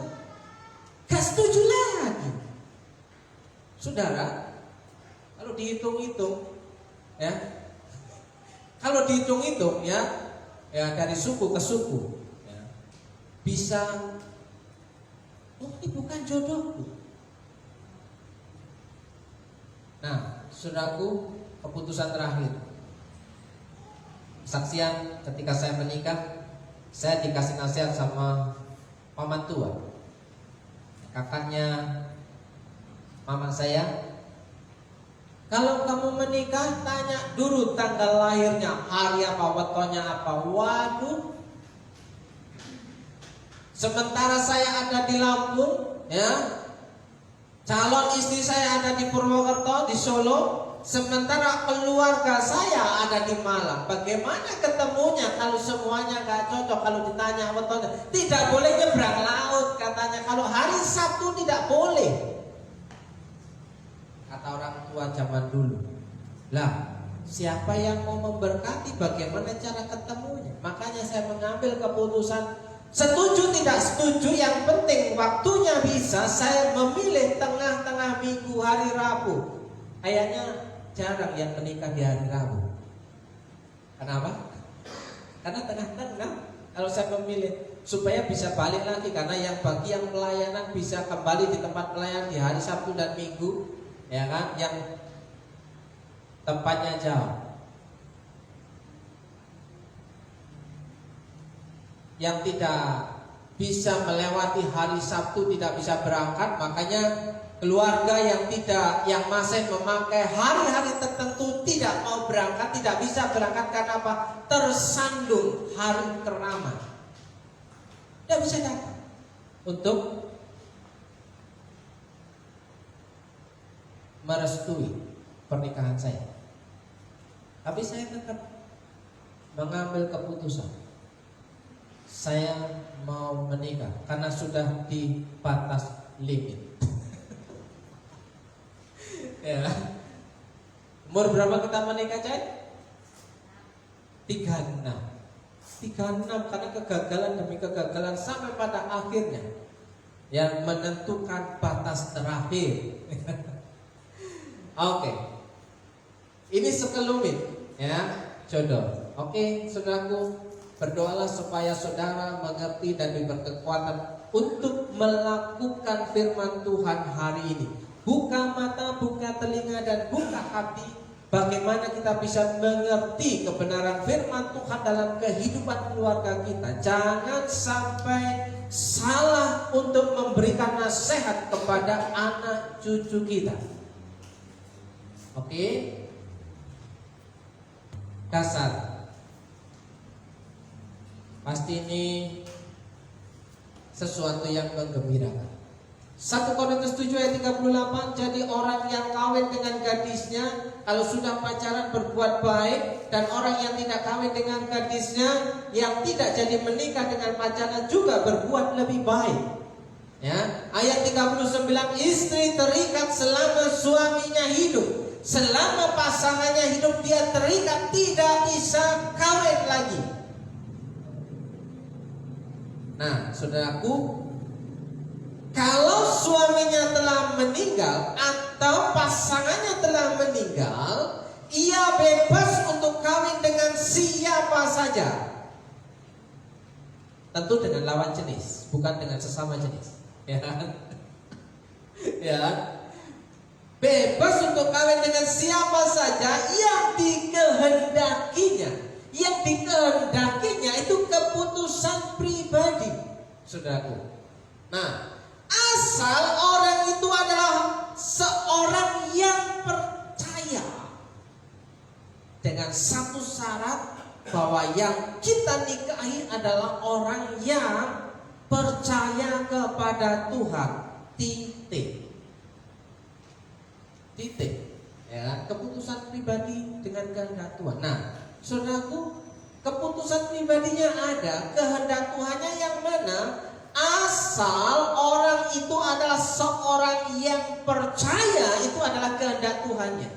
gak setuju lagi. Saudara, kalau dihitung-hitung, ya, kalau dihitung-hitung, ya dari suku ke suku, ya, bisa, oh ini bukan jodohku. Nah, saudaraku, keputusan terakhir. Saksian ketika saya menikah, saya dikasih nasihat sama paman tua, kakaknya mama saya. Kalau kamu menikah, tanya dulu tanggal lahirnya, hari apa, wetonnya apa. Waduh. Sementara saya ada di Lampung, ya, calon istri saya ada di Purwokerto, di Solo. Sementara keluarga saya ada di Malang. Bagaimana ketemunya kalau semuanya gak cocok? Kalau ditanya wetonnya, tidak boleh nyebrang laut katanya. Kalau hari Sabtu tidak boleh, kata orang tua zaman dulu. Lah, siapa yang mau memberkati? Bagaimana cara ketemunya? Makanya saya mengambil keputusan, setuju tidak setuju, yang penting waktunya bisa. Saya memilih tengah-tengah minggu, hari Rabu. Kayaknya jarang yang menikah di hari Rabu. Kenapa? Karena tengah-tengah. Kalau saya memilih supaya bisa balik lagi, karena yang bagi yang pelayanan bisa kembali di tempat pelayanan di hari Sabtu dan Minggu, ya kan, yang tempatnya jauh, yang tidak bisa melewati hari Sabtu tidak bisa berangkat. Makanya keluarga yang masih memakai hari-hari tertentu tidak mau berangkat, tidak bisa berangkat karena apa? Tersandung hari keramat, tidak bisa datang untuk merestui pernikahan saya. Tapi saya tetap mengambil keputusan, saya mau menikah karena sudah di batas limit. Ya. Umur berapa kita menikah, Cai? 36 karena kegagalan demi kegagalan sampai pada akhirnya yang menentukan batas terakhir. Oke. Ini sekelumit, ya, jodoh. Oke, saudaraku, berdoalah supaya saudara mengerti dan diberi kekuatan untuk melakukan firman Tuhan hari ini. Buka mata, buka telinga, dan buka hati. Bagaimana kita bisa mengerti kebenaran firman Tuhan dalam kehidupan keluarga kita. Jangan sampai salah untuk memberikan nasihat kepada anak cucu kita. Oke? Dasar. Pasti ini sesuatu yang menggembirakan. 1 Korintus 7 ayat 38. Jadi orang yang kawin dengan gadisnya kalau sudah pacaran berbuat baik, dan orang yang tidak kawin dengan gadisnya yang tidak jadi menikah dengan pacarnya juga berbuat lebih baik. Ya, ayat 39, istri terikat selama suaminya hidup. Selama pasangannya hidup dia terikat, tidak bisa kawin lagi. Nah, saudaraku, kalau suaminya telah meninggal atau pasangannya telah meninggal, ia bebas untuk kawin dengan siapa saja. Tentu dengan lawan jenis, bukan dengan sesama jenis. Ya, ya. Bebas untuk kawin dengan siapa saja yang dikehendakinya. Yang dikehendakinya itu keputusan pribadi, saudaraku. Nah, asal orang itu adalah seorang yang percaya, dengan satu syarat, bahwa yang kita nikahi adalah orang yang percaya kepada Tuhan. Titik. Titik. Ya, keputusan pribadi dengan kehendak Tuhan. Nah, saudaraku, keputusan pribadinya ada, kehendak Tuhannya yang mana? Asal orang itu adalah seorang yang percaya, itu adalah kehendak Tuhannya.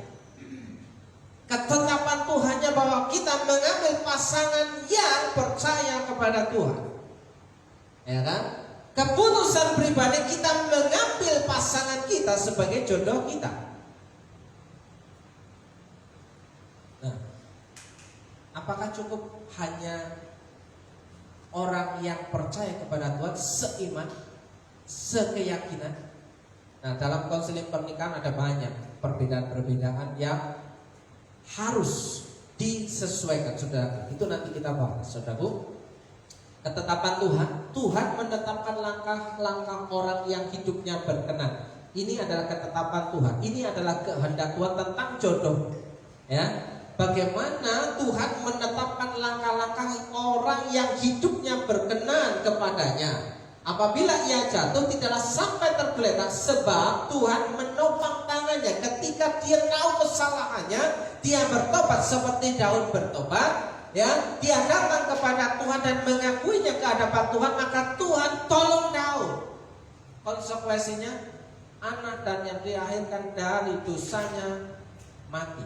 Ketetapan Tuhannya bahwa kita mengambil pasangan yang percaya kepada Tuhan. Ya kan? Keputusan pribadi kita mengambil pasangan kita sebagai jodoh kita. Nah, apakah cukup hanya orang yang percaya kepada Tuhan seiman, sekeyakinan? Nah, dalam konseling pernikahan ada banyak perbedaan-perbedaan yang harus disesuaikan, saudara. Itu nanti kita bahas, saudaraku. Ketetapan Tuhan, Tuhan menetapkan langkah-langkah orang yang hidupnya berkenan. Ini adalah ketetapan Tuhan. Ini adalah kehendak Tuhan tentang jodoh. Ya, bagaimana Tuhan menetapkan langkah-langkah orang yang hidupnya berkenan kepadanya. Apabila ia jatuh tidaklah sampai tergeletak, sebab Tuhan menopang tangannya. Ketika dia tahu kesalahannya, dia bertobat seperti Daud bertobat. Ya, dia datang kepada Tuhan dan mengakuinya ke hadapan Tuhan, maka Tuhan tolong Daud. Konsekuensinya, anak dan yang dilahirkan dari dosanya mati.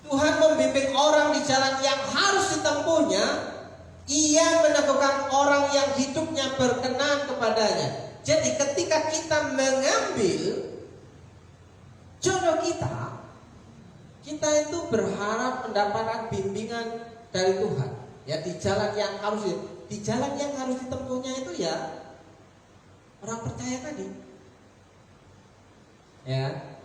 Tuhan membimbing orang di jalan yang harus ditempuhnya. Ia meneguhkan orang yang hidupnya berkenan kepadanya. Jadi ketika kita mengambil jodoh kita itu berharap mendapatkan bimbingan dari Tuhan. Ya, di jalan yang harus ditempuhnya itu ya orang percaya tadi. Ya.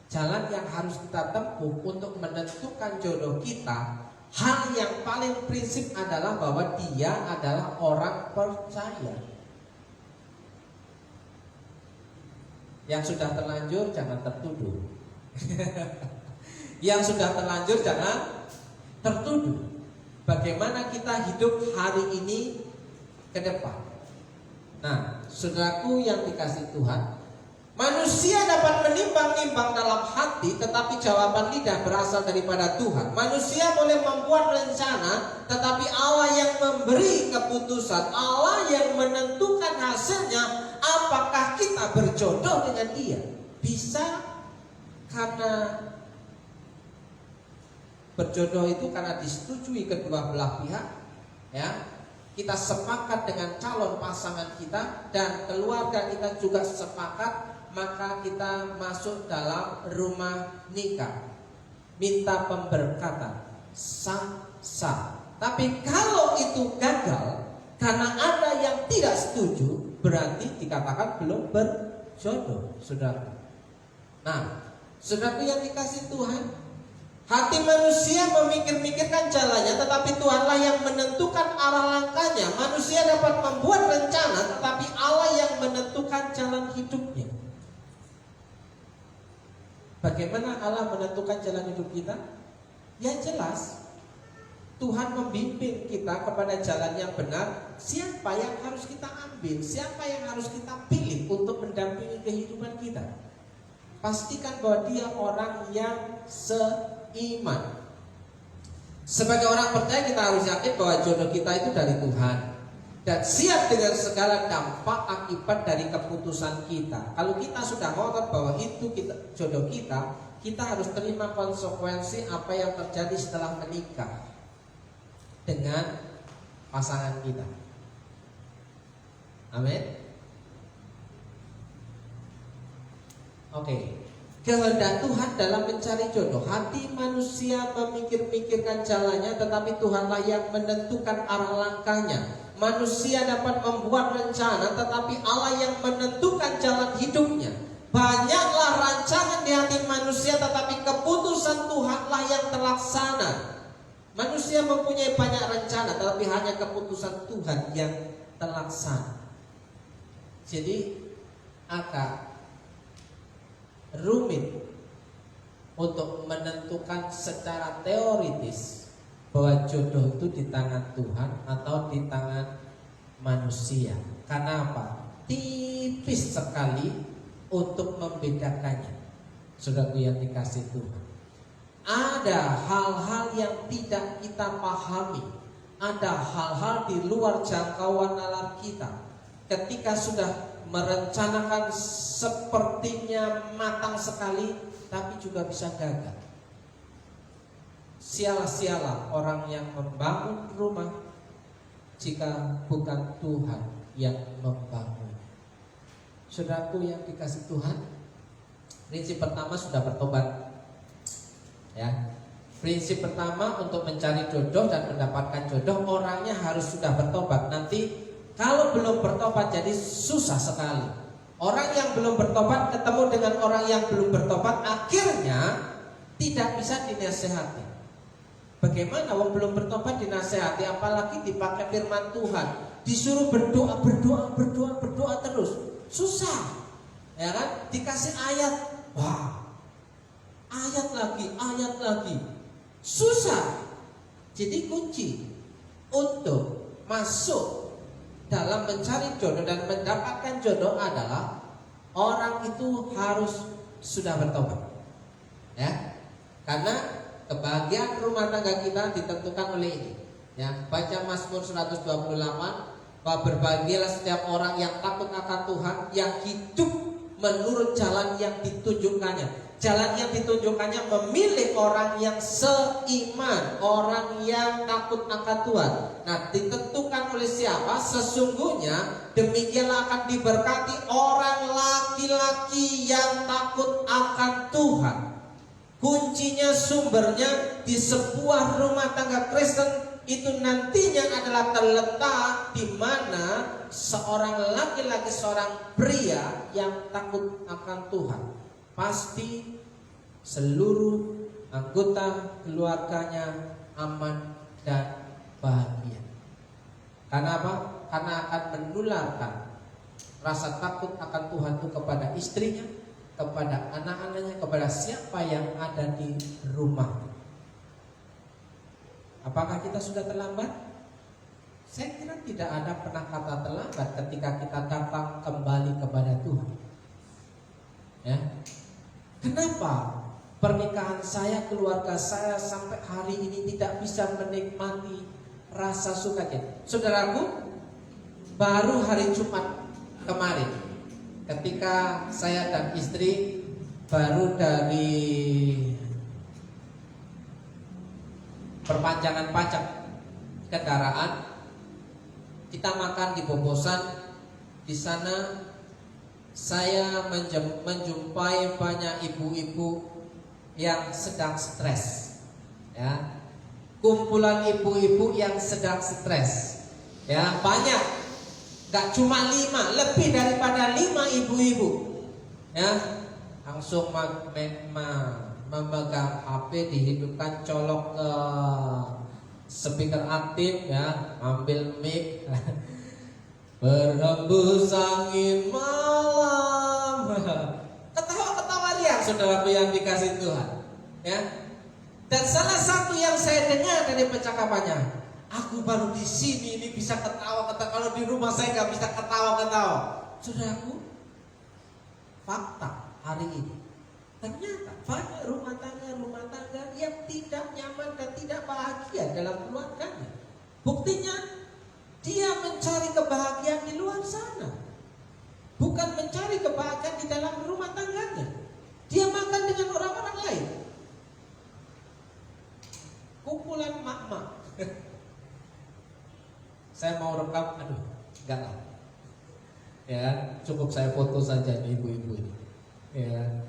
Jalan yang harus kita tempuh untuk menentukan jodoh kita, hal yang paling prinsip adalah bahwa dia adalah orang percaya. Yang sudah terlanjur jangan tertuduh. Yang sudah terlanjur jangan tertuduh. Bagaimana kita hidup hari ini ke depan? Nah, saudaraku yang dikasihi Tuhan, manusia dapat menimbang-nimbang dalam hati, tetapi jawaban lidah berasal daripada Tuhan. Manusia boleh membuat rencana, tetapi Allah yang memberi keputusan, Allah yang menentukan hasilnya. Apakah kita berjodoh dengan dia? Bisa karena berjodoh itu karena disetujui kedua belah pihak, ya. Kita sepakat dengan calon pasangan kita dan keluarga kita juga sepakat, maka kita masuk dalam rumah nikah, minta pemberkatan, sah. Tapi kalau itu gagal karena ada yang tidak setuju, berarti dikatakan belum berjodoh, saudara. Nah, saudaraku yang dikasihi Tuhan, hati manusia memikir-mikirkan jalannya, tetapi Tuhanlah yang menentukan arah langkahnya. Manusia dapat membuat rencana, tetapi Allah yang menentukan jalan hidupnya. Bagaimana Allah menentukan jalan hidup kita? Ya jelas, Tuhan membimbing kita kepada jalan yang benar. Siapa yang harus kita ambil, siapa yang harus kita pilih untuk mendampingi kehidupan kita. Pastikan bahwa dia orang yang seiman. Sebagai orang percaya kita harus yakin bahwa jodoh kita itu dari Tuhan, dan siap dengan segala dampak akibat dari keputusan kita. Kalau kita sudah ngotot bahwa itu jodoh kita harus terima konsekuensi apa yang terjadi setelah menikah dengan pasangan kita. Amin. Oke. Kehendak Tuhan dalam mencari jodoh. Hati manusia memikir-mikirkan jalannya, tetapi Tuhanlah yang menentukan arah langkahnya. Manusia dapat membuat rencana, tetapi Allah yang menentukan jalan hidupnya. Banyaklah rancangan di hati manusia, tetapi keputusan Tuhanlah yang terlaksana. Manusia mempunyai banyak rencana, tetapi hanya keputusan Tuhan yang terlaksana. Jadi agak rumit untuk menentukan secara teoritis bahwa jodoh itu di tangan Tuhan atau di tangan manusia. Karena apa? Tipis sekali untuk membedakannya. Saudaraku yang dikasih Tuhan, ada hal-hal yang tidak kita pahami, ada hal-hal di luar jangkauan nalar kita. Ketika sudah merencanakan sepertinya matang sekali, tapi juga bisa gagal. Sialah-sialah orang yang membangun rumah jika bukan Tuhan yang membangun. Saudaraku yang dikasih Tuhan, prinsip pertama sudah bertobat. Ya. Prinsip pertama untuk mencari jodoh dan mendapatkan jodoh, orangnya harus sudah bertobat. Nanti kalau belum bertobat jadi susah sekali. Orang yang belum bertobat ketemu dengan orang yang belum bertobat, akhirnya tidak bisa dinasehati. Bagaimana orang belum bertobat dinasehati, apalagi dipakai firman Tuhan, disuruh berdoa terus, susah, ya kan? Dikasih ayat, wah, ayat lagi, susah. Jadi kunci untuk masuk dalam mencari jodoh dan mendapatkan jodoh adalah orang itu harus sudah bertobat, ya. Karena kebahagiaan rumah tangga kita ditentukan oleh ini. Ya, baca Mazmur 128, bahwa berbahagialah setiap orang yang takut akan Tuhan, yang hidup menurut jalan yang ditunjukkannya. Jalan yang ditunjukkannya memilih orang yang seiman, orang yang takut akan Tuhan. Nah, ditentukan oleh siapa? Sesungguhnya demikianlah akan diberkati orang laki-laki yang takut akan Tuhan. Kuncinya, sumbernya di sebuah rumah tangga Kristen itu nantinya adalah terletak di mana seorang laki-laki, seorang pria yang takut akan Tuhan, pasti seluruh anggota keluarganya aman dan bahagia. Karena apa? Karena akan menularkan rasa takut akan Tuhan itu kepada istrinya, kepada anak-anaknya, kepada siapa yang ada di rumah. Apakah kita sudah terlambat? Saya kira tidak ada pernah kata terlambat ketika kita datang kembali kepada Tuhan. Ya. Kenapa pernikahan saya, keluarga saya sampai hari ini tidak bisa menikmati rasa sukacita? Saudaraku, baru hari Jumat kemarin, ketika saya dan istri baru dari perpanjangan pajak kendaraan, kita makan di Bobosan. Di sana saya menjumpai banyak ibu-ibu yang sedang stres, ya, kumpulan ibu-ibu yang sedang stres, ya, banyak, gak cuma 5, lebih daripada 5 ibu-ibu, ya, langsung memegang HP, dihidupkan, colok ke speaker aktif, ya, ambil mic, berhembus angin malam, ketawa-ketawa liar, saudaraku yang dikasih Tuhan, ya. Dan salah satu yang saya dengar dari percakapannya, aku baru di sini ini bisa ketawa-ketawa, kalau di rumah saya nggak bisa ketawa-ketawa. Saudaraku, fakta hari ini, ternyata banyak rumah tangga yang tidak nyaman dan tidak bahagia dalam keluarganya. Buktinya, dia mencari kebahagiaan di luar sana, bukan mencari kebahagiaan di dalam rumah tangganya. Dia makan dengan orang-orang lain, kumpulan mak-mak. Saya mau rekam, aduh, enggak lah. Ya, cukup saya foto saja nih ibu-ibu ini. Ya.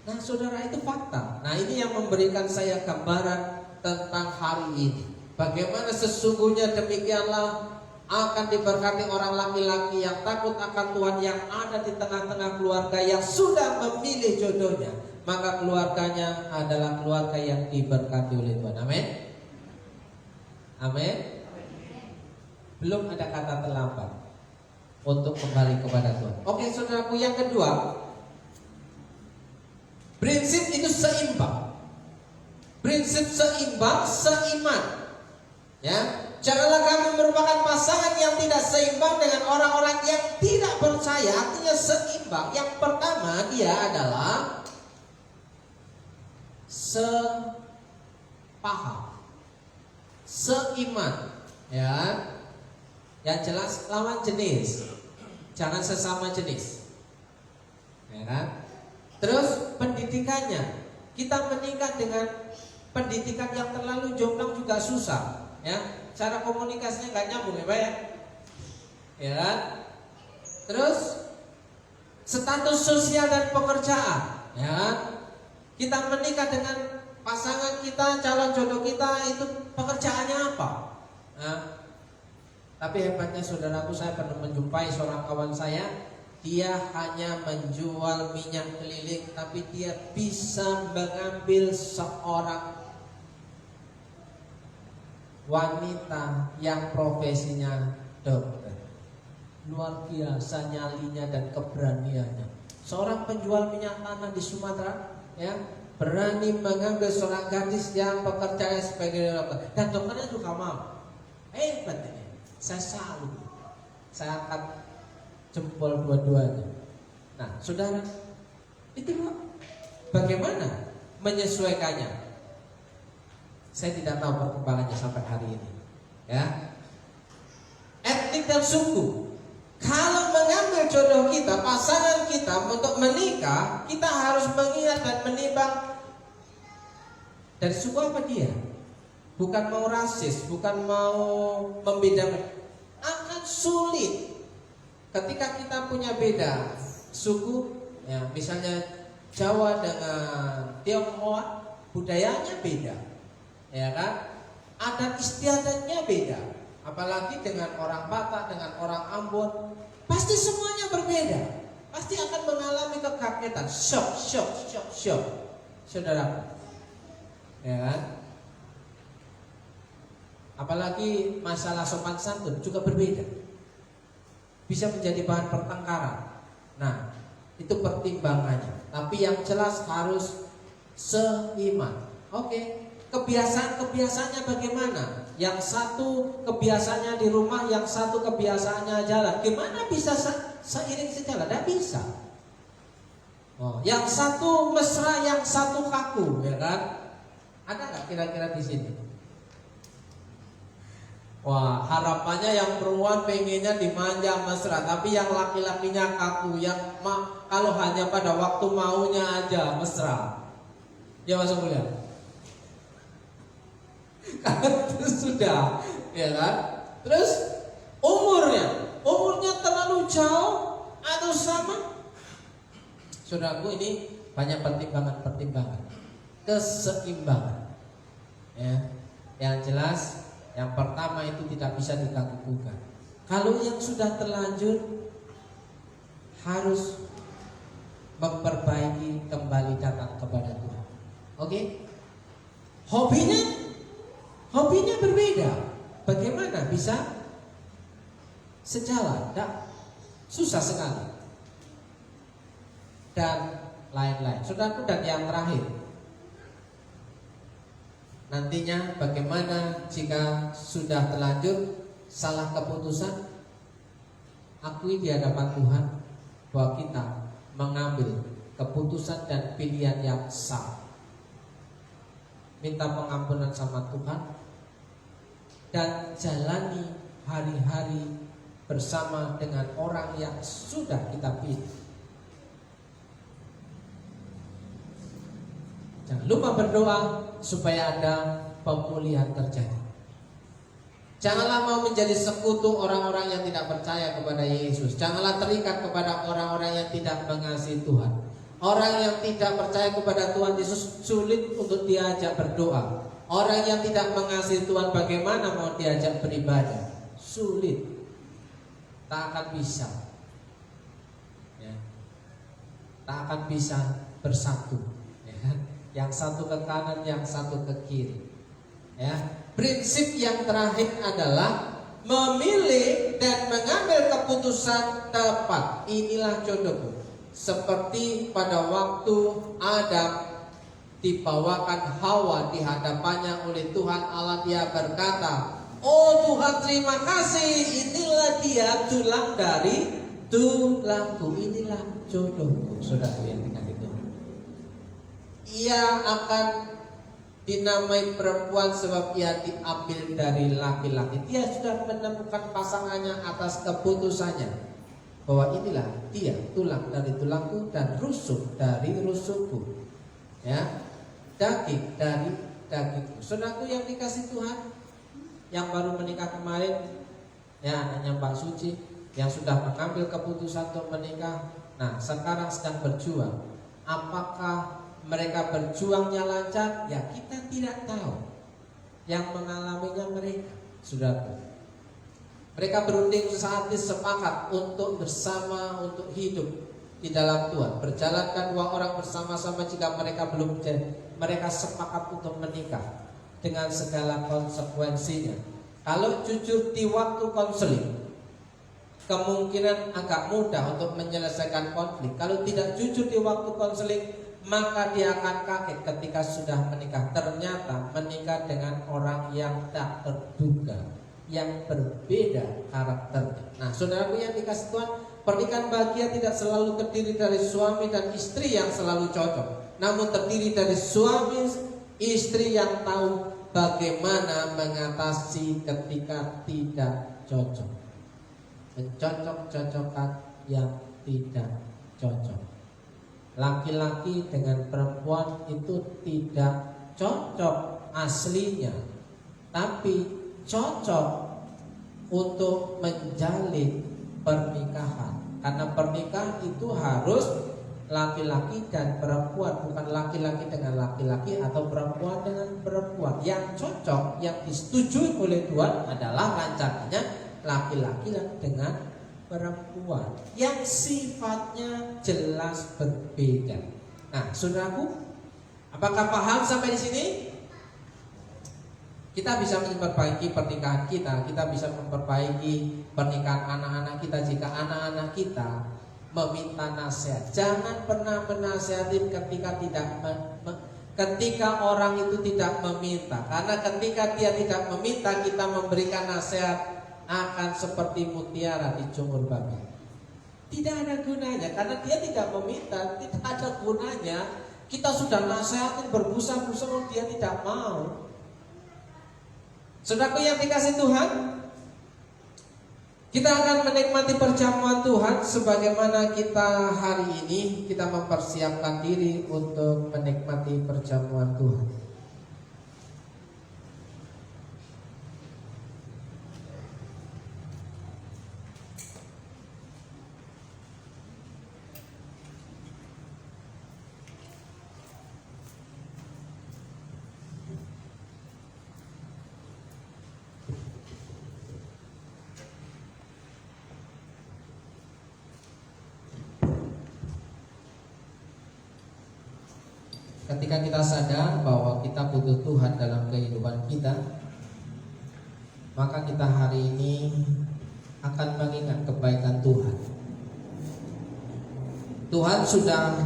Nah, saudara, itu fakta. Nah, ini yang memberikan saya gambaran tentang hari ini. Bagaimana sesungguhnya demikianlah akan diberkati orang laki-laki yang takut akan Tuhan, yang ada di tengah-tengah keluarga yang sudah memilih jodohnya. Maka keluarganya adalah keluarga yang diberkati oleh Tuhan. Amin. Amin. Belum ada kata terlambat untuk kembali kepada Tuhan. Oke, saudaraku, yang kedua, prinsip itu seimbang. Prinsip seimbang, seiman. Ya, janganlah kamu merupakan pasangan yang tidak seimbang dengan orang-orang yang tidak percaya. Artinya seimbang. Yang pertama dia adalah sepaham, seiman. Ya, yang jelas lawan jenis, jangan sesama jenis. Ya kan? Terus pendidikannya, kita menikah dengan pendidikan yang terlalu jomplang juga susah. Ya, cara komunikasinya nggak nyambung ya Pak ya. Ya kan? Terus status sosial dan pekerjaan, ya kan? Kita menikah dengan pasangan kita, calon jodoh kita itu pekerjaannya apa? Nah, tapi hebatnya saudaraku, saya pernah menjumpai seorang kawan saya, dia hanya menjual minyak keliling, tapi dia bisa mengambil seorang wanita yang profesinya dokter. Luar biasa nyalinya dan keberaniannya. Seorang penjual minyak tanah di Sumatera, ya, berani mengambil seorang gadis yang bekerja sebagai dokter, dan dokternya juga mau. Hebat ini. Saya salut. Saya angkat jempol dua-duanya. Nah, saudara, itu bagaimana menyesuaikannya? Saya tidak tahu perkembangannya sampai hari ini. Ya, etnik dan suku. Kalau mengambil jodoh kita, pasangan kita untuk menikah, kita harus mengingat dan menimbang dari suku apa dia. Bukan mau rasis, bukan mau membedakan. Akan sulit ketika kita punya beda suku. Ya, misalnya Jawa dengan Tionghoa, budayanya beda. Ya kan? Adat istiadatnya beda. Apalagi dengan orang Batak, dengan orang Ambon, pasti semuanya berbeda. Pasti akan mengalami kekagetan, shock. Saudara. Ya kan? Apalagi masalah sopan santun juga berbeda. Bisa menjadi bahan pertengkaran. Nah, itu pertimbangannya. Tapi yang jelas harus seiman. Oke. Kebiasaan-kebiasaannya bagaimana? Yang satu kebiasaannya di rumah, yang satu kebiasaannya jalan. Gimana bisa seiring sejalan? Tidak bisa. Yang satu mesra, yang satu kaku, ya kan? Ada nggak kira-kira di sini? Wah, harapannya yang perempuan pengennya dimanja mesra, tapi yang laki-lakinya kaku, yang kalau hanya pada waktu maunya aja mesra. Ya masuk mulia. Itu sudah, ya kan? Terus umurnya terlalu jauh atau sama? Saudaraku, ini banyak pertimbangan, keseimbangan. Ya, yang jelas, yang pertama itu tidak bisa diganggu-gugat. Kalau yang sudah terlanjur harus memperbaiki, kembali datang kepada Tuhan. Oke? Hobinya berbeda. Bagaimana bisa sejalan? Susah sekali. Dan lain-lain. Saudaraku, dan yang terakhir, nantinya bagaimana jika sudah terlanjur salah keputusan? Akui di hadapan Tuhan bahwa kita mengambil keputusan dan pilihan yang salah. Minta pengampunan sama Tuhan dan jalani hari-hari bersama dengan orang yang sudah kita pilih. Jangan lupa berdoa supaya ada pemulihan terjadi. Janganlah mau menjadi sekutu orang-orang yang tidak percaya kepada Yesus. Janganlah terikat kepada orang-orang yang tidak mengasihi Tuhan. Orang yang tidak percaya kepada Tuhan Yesus sulit untuk diajak berdoa. Orang yang tidak mengasihi Tuhan bagaimana mau diajak beribadah? Sulit. Tak akan bisa. Ya. Tak akan bisa bersatu. Ya. Yang satu ke kanan, yang satu ke kiri. Ya. Prinsip yang terakhir adalah memilih dan mengambil keputusan tepat. Inilah jodohku. Seperti pada waktu Adam dibawakan Hawa di hadapannya oleh Tuhan Allah, dia berkata, Oh Tuhan terima kasih, inilah dia tulang dari tulangku, inilah jodohku. Saudara yang dikasih Tuhan, ia akan dinamai perempuan sebab ia diambil dari laki-laki. Dia sudah menemukan pasangannya atas keputusannya bahwa inilah dia tulang dari tulangku dan rusuk dari rusukku, ya, daging dari dagingku. Saudaraku yang dikasih Tuhan, yang baru menikah kemarin, ya anaknya Mbak Suci yang sudah mengambil keputusan untuk menikah, nah sekarang sedang berjuang. Apakah mereka berjuangnya lancar? Ya kita tidak tahu. Yang mengalaminya mereka, saudaraku. Mereka berunding sehati sepakat untuk bersama, untuk hidup di dalam Tuhan. Berjalankan 2 orang bersama-sama jika mereka belum jadi. Mereka sepakat untuk menikah dengan segala konsekuensinya. Kalau jujur di waktu konseling, kemungkinan agak mudah untuk menyelesaikan konflik. Kalau tidak jujur di waktu konseling, maka dia akan kaget ketika sudah menikah. Ternyata menikah dengan orang yang tak terduga, yang berbeda karakternya. Nah saudaraku yang dikasih Tuhan, pernikahan bahagia tidak selalu terdiri dari suami dan istri yang selalu cocok, namun terdiri dari suami istri yang tahu bagaimana mengatasi ketika tidak cocok. Mencocok-cocokkan yang tidak cocok. Laki-laki dengan perempuan itu tidak cocok aslinya, tapi cocok untuk menjalin pernikahan. Karena pernikahan itu harus laki-laki dan perempuan, bukan laki-laki dengan laki-laki atau perempuan dengan perempuan. Yang cocok, yang disetujui oleh Tuhan adalah rancangannya laki-laki dengan perempuan yang sifatnya jelas berbeda. Nah, saudaraku, apakah paham sampai di sini? Kita bisa memperbaiki pernikahan kita, kita bisa memperbaiki pernikahan anak-anak kita jika anak-anak kita meminta nasihat. Jangan pernah menasihati ketika orang itu tidak meminta, karena ketika dia tidak meminta, kita memberikan nasihat akan seperti mutiara di jumur babi. Tidak ada gunanya, karena dia tidak meminta, tidak ada gunanya. Kita sudah nasihatin berbusa-busa, dia tidak mau. Saudaraku yang dikasih Tuhan, kita akan menikmati perjamuan Tuhan sebagaimana kita hari ini kita mempersiapkan diri untuk menikmati perjamuan Tuhan. Ketika kita sadar bahwa kita butuh Tuhan dalam kehidupan kita, maka kita hari ini akan mengingat kebaikan Tuhan. Tuhan sudah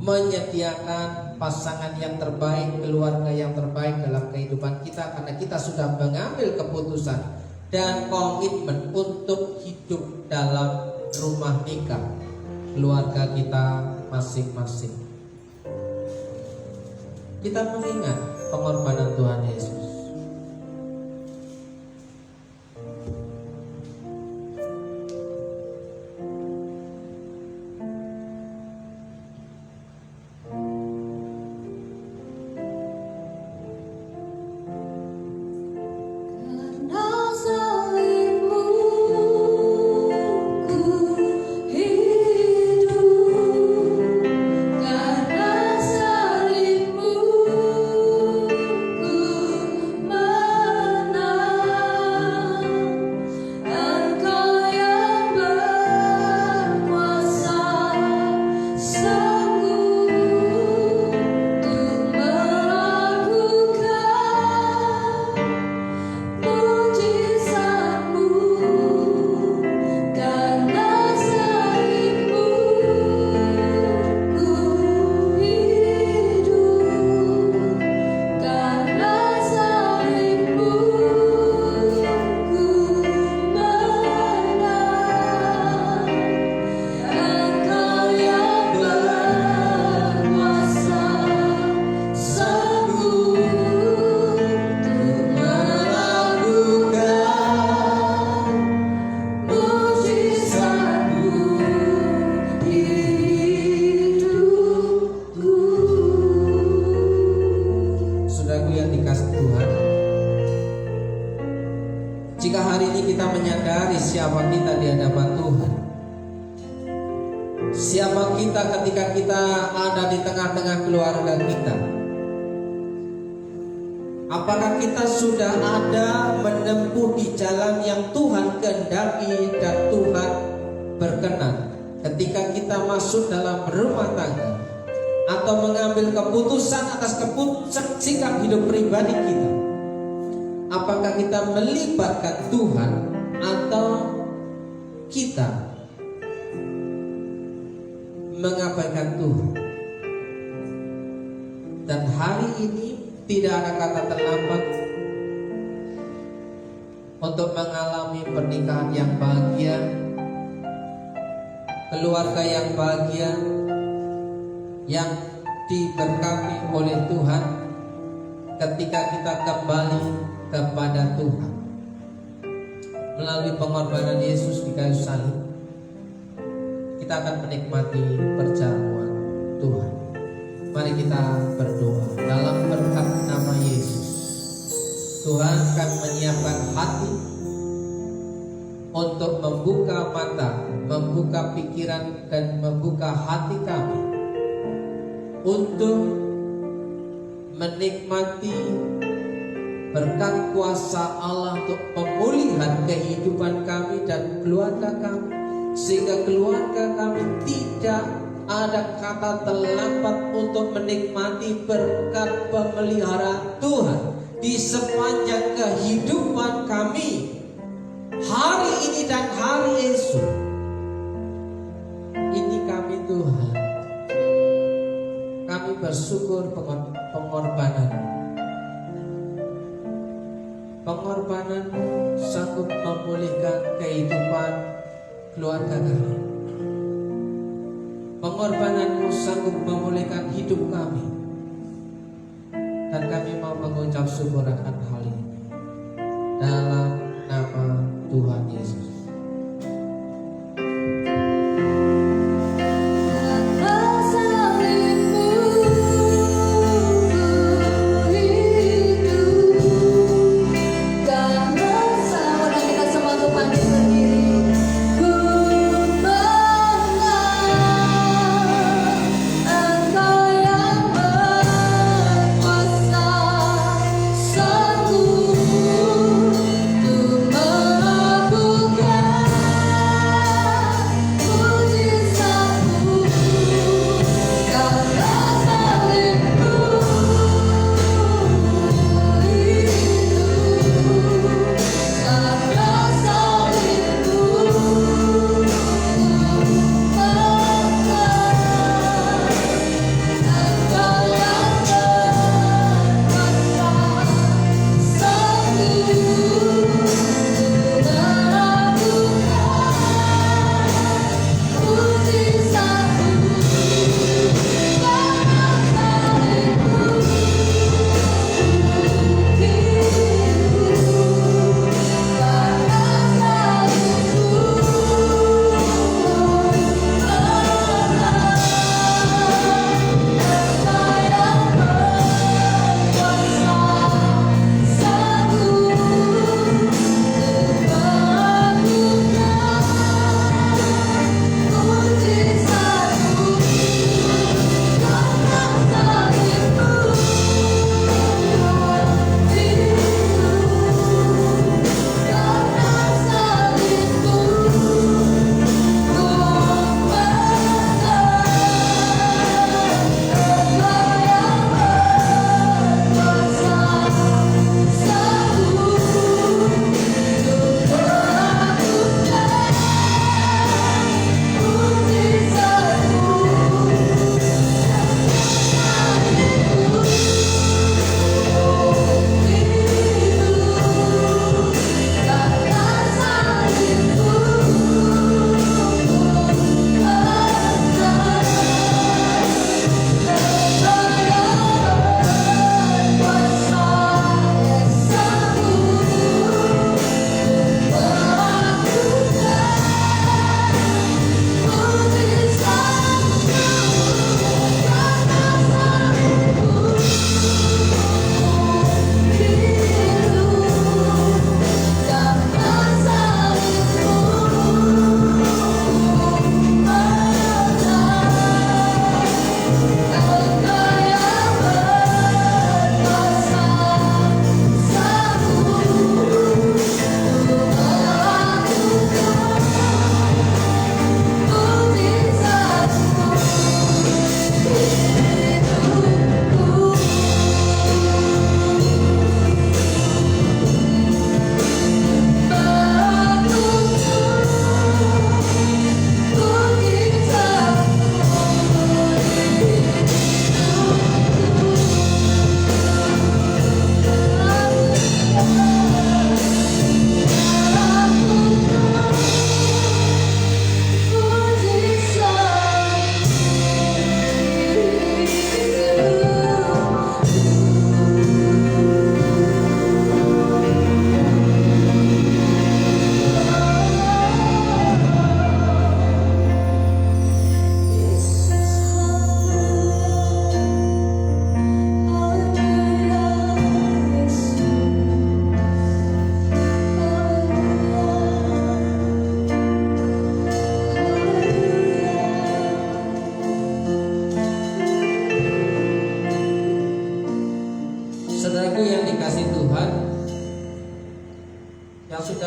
menyediakan pasangan yang terbaik, keluarga yang terbaik dalam kehidupan kita, karena kita sudah mengambil keputusan dan komitmen untuk hidup dalam rumah nikah keluarga kita masing-masing. Kita mengingat pengorbanan Tuhan Yesus. Karena salibmu Jika hari ini kita menyadari siapa kita di hadapan Tuhan, siapa kita ketika kita ada di tengah-tengah keluarga kita, apakah kita sudah ada menempuh di jalan yang Tuhan kehendaki dan Tuhan berkenan ketika kita masuk dalam rumah tangga atau mengambil keputusan atas sikap hidup pribadi kita? Apakah kita melibatkan Tuhan atau kita mengabaikan Tuhan? Dan hari ini tidak ada kata terlambat untuk mengalami pernikahan yang bahagia, keluarga yang bahagia, yang diberkati oleh Tuhan ketika kita kembali kepada Tuhan melalui pengorbanan Yesus di kayu salib. Kita akan menikmati perjamuan Tuhan. Mari kita berdoa dalam berkat nama Yesus. Tuhan akan menyiapkan hati untuk membuka mata, membuka pikiran, dan membuka hati kami untuk menikmati berkat kuasa Allah untuk pemulihan kehidupan kami dan keluarga kami, sehingga keluarga kami tidak ada kata terlambat untuk menikmati berkat pemeliharaan Tuhan di sepanjang kehidupan kami hari ini dan hari esok. Ini kami Tuhan, kami bersyukur pengorbananmu sanggup memulihkan kehidupan keluarga kami. Pengorbananmu sanggup memulihkan hidup kami. Dan kami mau mengucap syukur akan hal ini dalam nama Tuhan Yesus. Sanggup untuk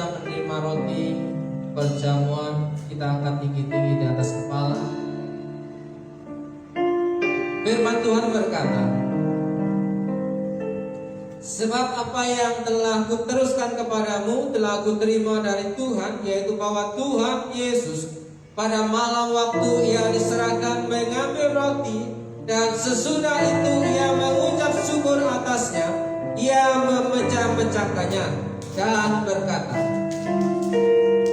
sudah menerima roti perjamuan, kita angkat tinggi-tinggi di atas kepala. Firman Tuhan berkata, sebab apa yang telah kuteruskan kepadamu telah kuterima dari Tuhan, yaitu bahwa Tuhan Yesus pada malam waktu ia diserahkan mengambil roti, dan sesudah itu ia mengucap syukur atasnya, ia memecah-mecahkannya dan berkata,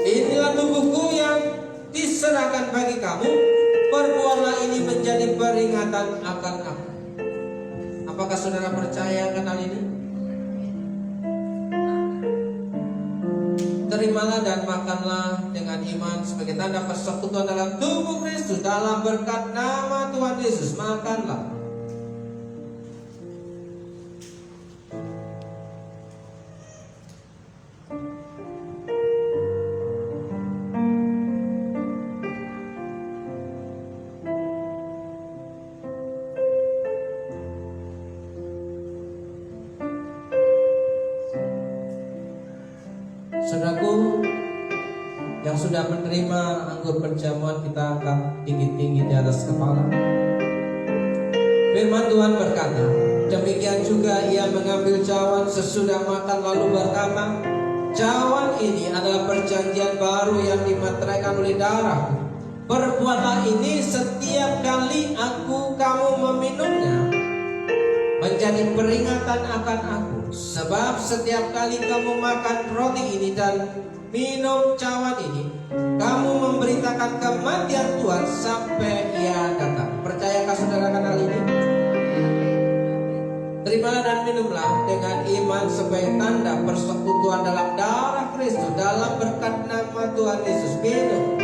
inilah tubuhku yang diserahkan bagi kamu, perbuatlah ini menjadi peringatan akan aku. Apakah saudara percaya akan hal ini? Terimalah dan makanlah dengan iman sebagai tanda persekutuan dalam tubuh Kristus, dalam berkat nama Tuhan Yesus. Makanlah. Saudaraku yang sudah menerima anggur perjamuan, kita angkat tinggi-tinggi di atas kepala. Firman Tuhan berkata, demikian juga ia mengambil cawan sesudah makan lalu berkata, cawan ini adalah perjanjian baru yang dimeteraikan oleh darahku. Perbuatlah ini setiap kali kamu meminumnya menjadi peringatan akan aku. Sebab setiap kali kamu makan roti ini dan minum cawan ini, kamu memberitakan kematian Tuhan sampai ia datang. Percayakah saudara akan hal ini? Terimalah dan minumlah dengan iman sebagai tanda persekutuan dalam darah Kristus, dalam berkat nama Tuhan Yesus. Minum.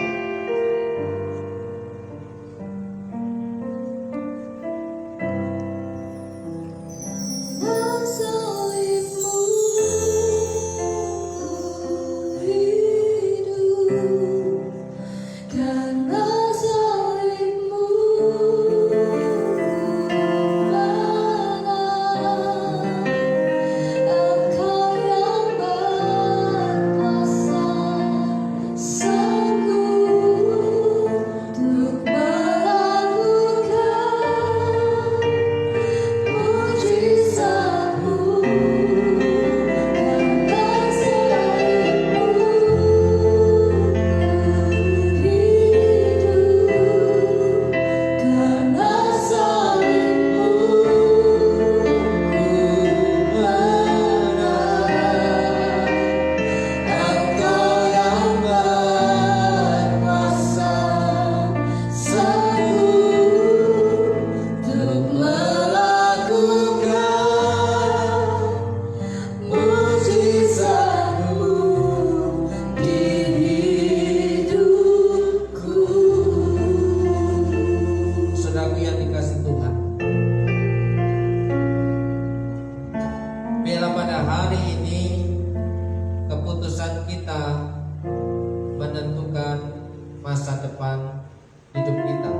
Masa depan hidup kita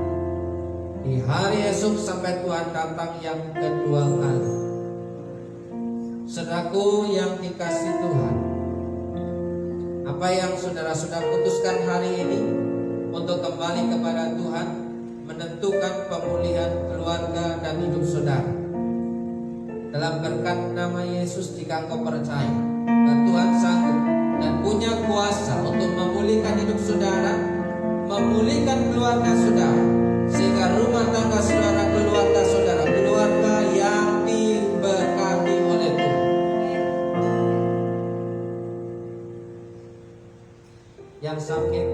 di hari esok sampai Tuhan datang yang kedua kali. Saudaraku yang dikasih Tuhan, apa yang saudara sudah putuskan hari ini untuk kembali kepada Tuhan, menentukan pemulihan keluarga dan hidup saudara. Dalam berkat nama Yesus, jika engkau percaya bahwa Tuhan sanggup dan punya kuasa untuk memulihkan hidup saudara, memulihkan keluarga saudara, sehingga rumah tangga saudara, keluarga yang diberkati oleh Tuhan. Yang sakit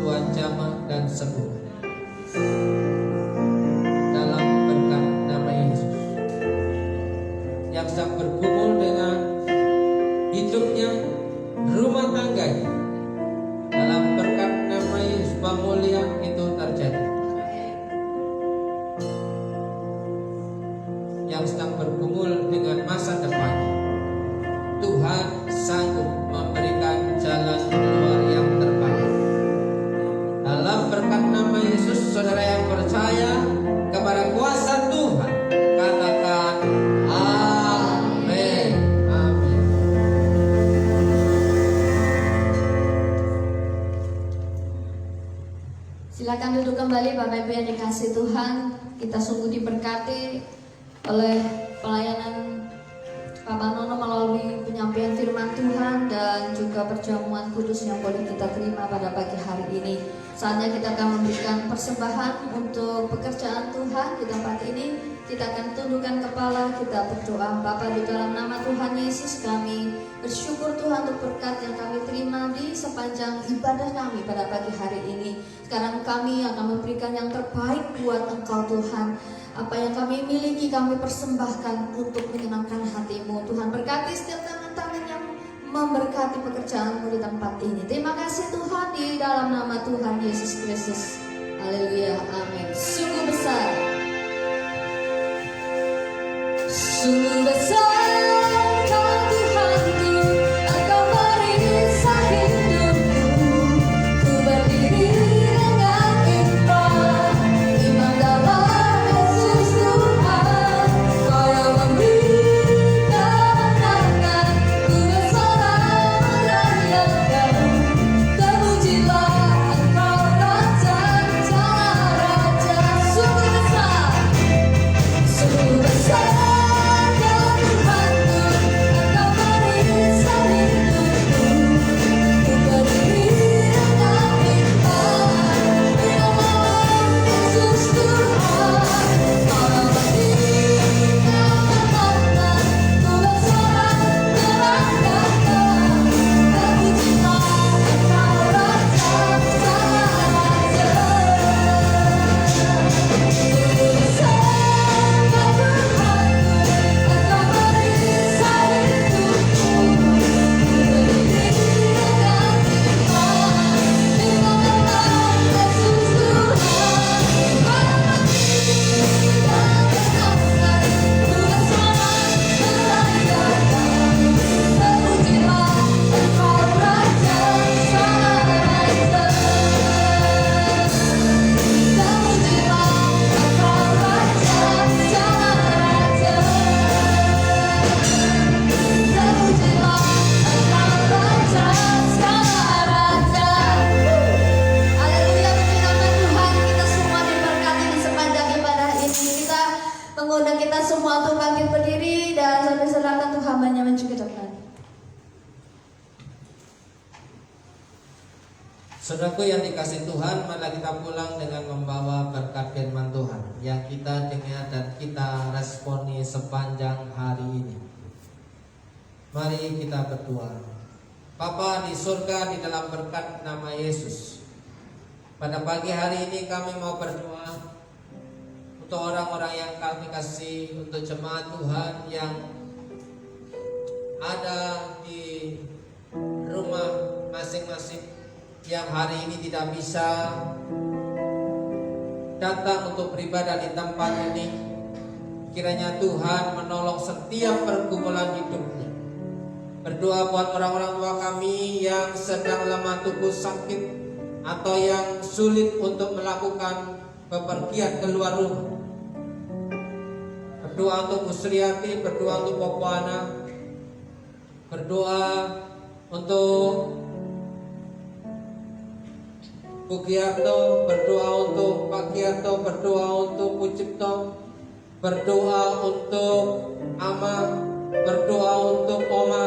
Tuhan jamah dan sembuh dalam berkat nama Yesus. Yang sedang bergumul dengan hidupnya, rumah tangganya, dalam berkat nama Yesus pemulihan itu terjadi. Yang sedang bergumul dengan masa depannya, Tuhan sanggup memberikan jalan keluar yang terbaik. Dalam berkat nama Yesus, saudara yang percaya kepada kuasa Tuhan, katakan amin. Amin. Silakan duduk kembali Bapak Ibu yang dikasih Tuhan. Kita sungguh diberkati oleh pelayanan Pak Manono melalui penyampaian firman Tuhan dan juga perjamuan kudus yang boleh kita terima pada pagi hari ini. Saatnya kita akan memberikan persembahan untuk pekerjaan Tuhan di tempat ini. Kita akan tundukkan kepala, kita berdoa. Bapa, di dalam nama Tuhan Yesus kami bersyukur Tuhan untuk berkat yang kami terima di sepanjang ibadah kami pada pagi hari ini. Sekarang kami akan memberikan yang terbaik buat Engkau Tuhan. Apa yang kami miliki kami persembahkan untuk menyenangkan hati-Mu. Tuhan berkati setiap tangan-tangan yang memberkati pekerjaan-Mu di tempat ini. Terima kasih Tuhan di dalam nama Tuhan Yesus Kristus. Haleluya, amin. Sungguh besar. Sungguh besar Kau Tuhanku, Engkau merisau hidupku. Ku berdiri dengan iman dalam Yesus Tuhan. Kau yang memberi kemenangan, ku bersorak merayakan. Terpujilah Engkau Raja, Raja. Sungguh besar, sungguh besar. Saudaraku yang dikasih Tuhan, mari kita pulang dengan membawa berkat firman Tuhan yang kita dengar dan kita responi sepanjang hari ini. Mari kita berdoa. Bapa di surga, di dalam berkat nama Yesus, pada pagi hari ini kami mau berdoa untuk orang-orang yang kami kasih, untuk jemaat Tuhan yang ada di rumah masing-masing, yang hari ini tidak bisa datang untuk beribadah di tempat ini. Kiranya Tuhan menolong setiap pergumulan hidupnya. Berdoa buat orang-orang tua kami yang sedang lemah tubuh, sakit, atau yang sulit untuk melakukan bepergian keluar rumah. Berdoa untuk Bu Sriati, berdoa untuk Popoana, berdoa untuk Bu Giarto, berdoa untuk Pak Giarto, berdoa untuk Bu Cipto, berdoa untuk Ama, berdoa untuk Oma,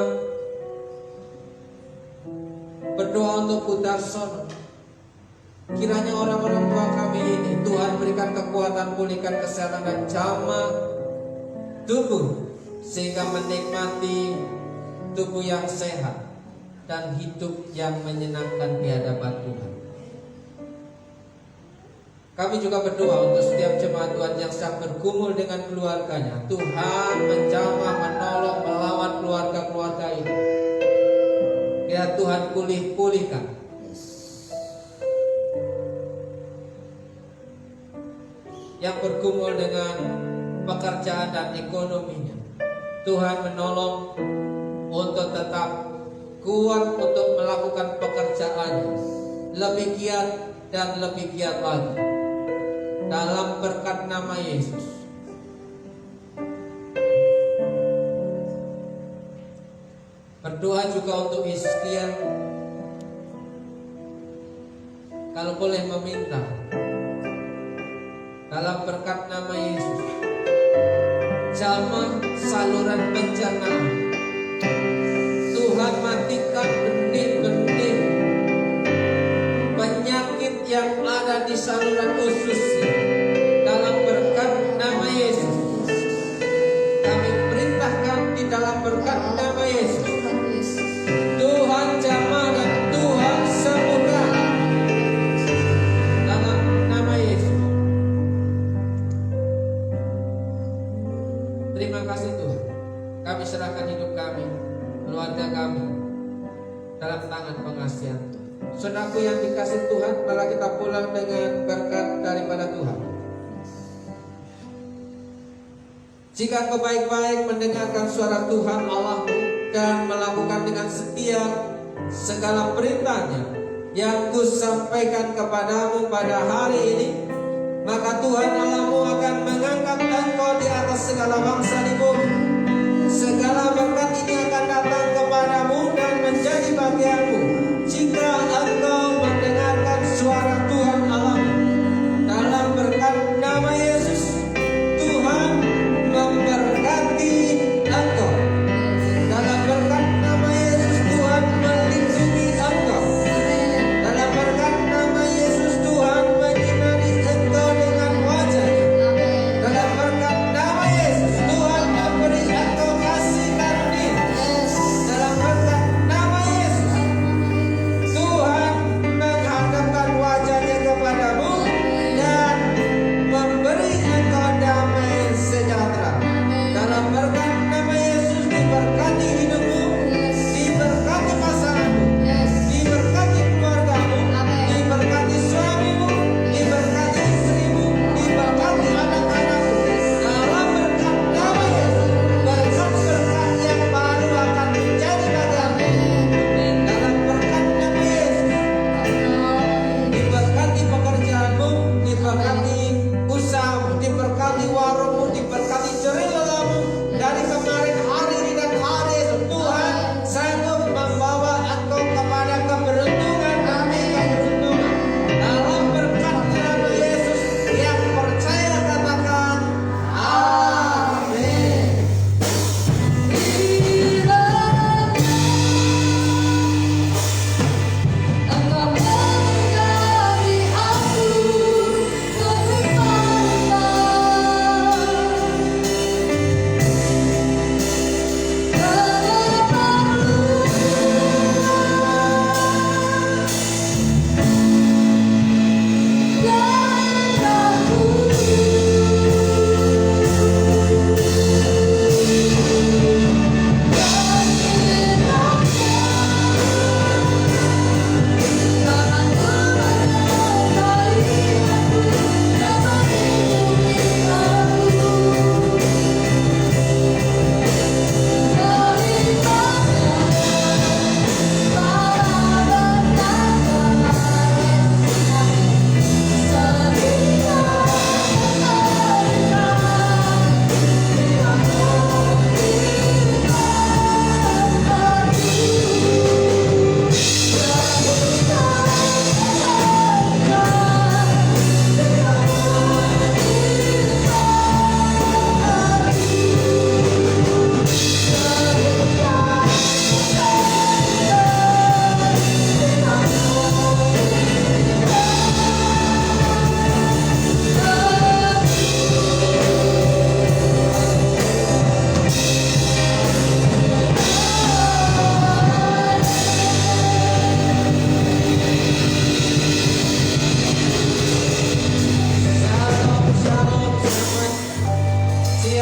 berdoa untuk Bu Darson. Kiranya orang-orang tua kami ini Tuhan berikan kekuatan, pulihkan kesehatan dan jamah tubuh, sehingga menikmati tubuh yang sehat dan hidup yang menyenangkan di hadapan Tuhan. Kami juga berdoa untuk setiap jemaat Tuhan yang sedang bergumul dengan keluarganya. Tuhan menjamah, menolong, melawan keluarga-keluarga ini. Biar Tuhan pulihkan. Yang bergumul dengan pekerjaan dan ekonominya, Tuhan menolong untuk tetap kuat untuk melakukan pekerjaannya lebih giat dan lebih giat lagi. Dalam berkat nama Yesus. Berdoa juga untuk Hizkiel. kalau boleh meminta dalam berkat nama Yesus, jamah saluran pencernaan, Tuhan matikan benih-benih penyakit yang ada di saluran usus dalam berkat nama Yesus. Kami perintahkan di dalam berkat nama Yesus, Tuhan Yesus. Tuhan jamah dan Tuhan sembuhkan dalam nama Yesus. Terima kasih Tuhan. Kami serahkan hidup kami, keluarga kami dalam tangan pengasihan Tuhan. Saudaraku yang dikasih Tuhan, malah kita pulang dengan berkat daripada Tuhan. Jika kau baik-baik mendengarkan suara Tuhan Allahmu dan melakukan dengan setia segala perintahnya yang kusampaikan kepadamu pada hari ini, maka Tuhan Allahmu akan mengangkat engkau di atas segala bangsa di bumi. Segala berkat ini akan datang kepadamu dan menjadi bagianmu jika engkau mendengarkan suara Tuhan Allahmu. Dalam berkat nama Yesus, Tuhan memberkati engkau. Dalam berkat nama Yesus, Tuhan melindungi engkau. Dalam berkat nama Yesus, Tuhan menyinari engkau dengan wajah-Nya. Dalam berkat nama Yesus, Tuhan memberi engkau kasih karunia. Dalam berkat nama Yesus, Tuhan menghadapkan wajah-Nya kepadamu dan memberi engkau damai sejahtera. Dalam berkat nama Yesus, diberkati hidupmu, diberkati pasanganmu, diberkati keluargamu, diberkati suamimu, diberkati istrimu, diberkati anak-anakmu. Dalam berkat nama Yesus, berkat-berkat yang baru akan menjadi bagianmu. Dalam berkat nama Yesus, diberkati pekerjaanmu, diberkati usahamu, diberkati warungmu, diberkati jerih-lelamu. Dari kemarin hari ini dan hari esok, Tuhan sanggup membawa engkau kepada keberuntungan demi keberuntungan. Dalam berkat nama Yesus, yang percaya katakan amin. Engkau mengasihi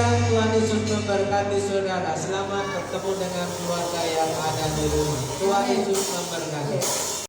aku lebih memberkati saudara. Selamat bertemu dengan keluarga yang ada di rumah. Tuhan Yesus memberkati.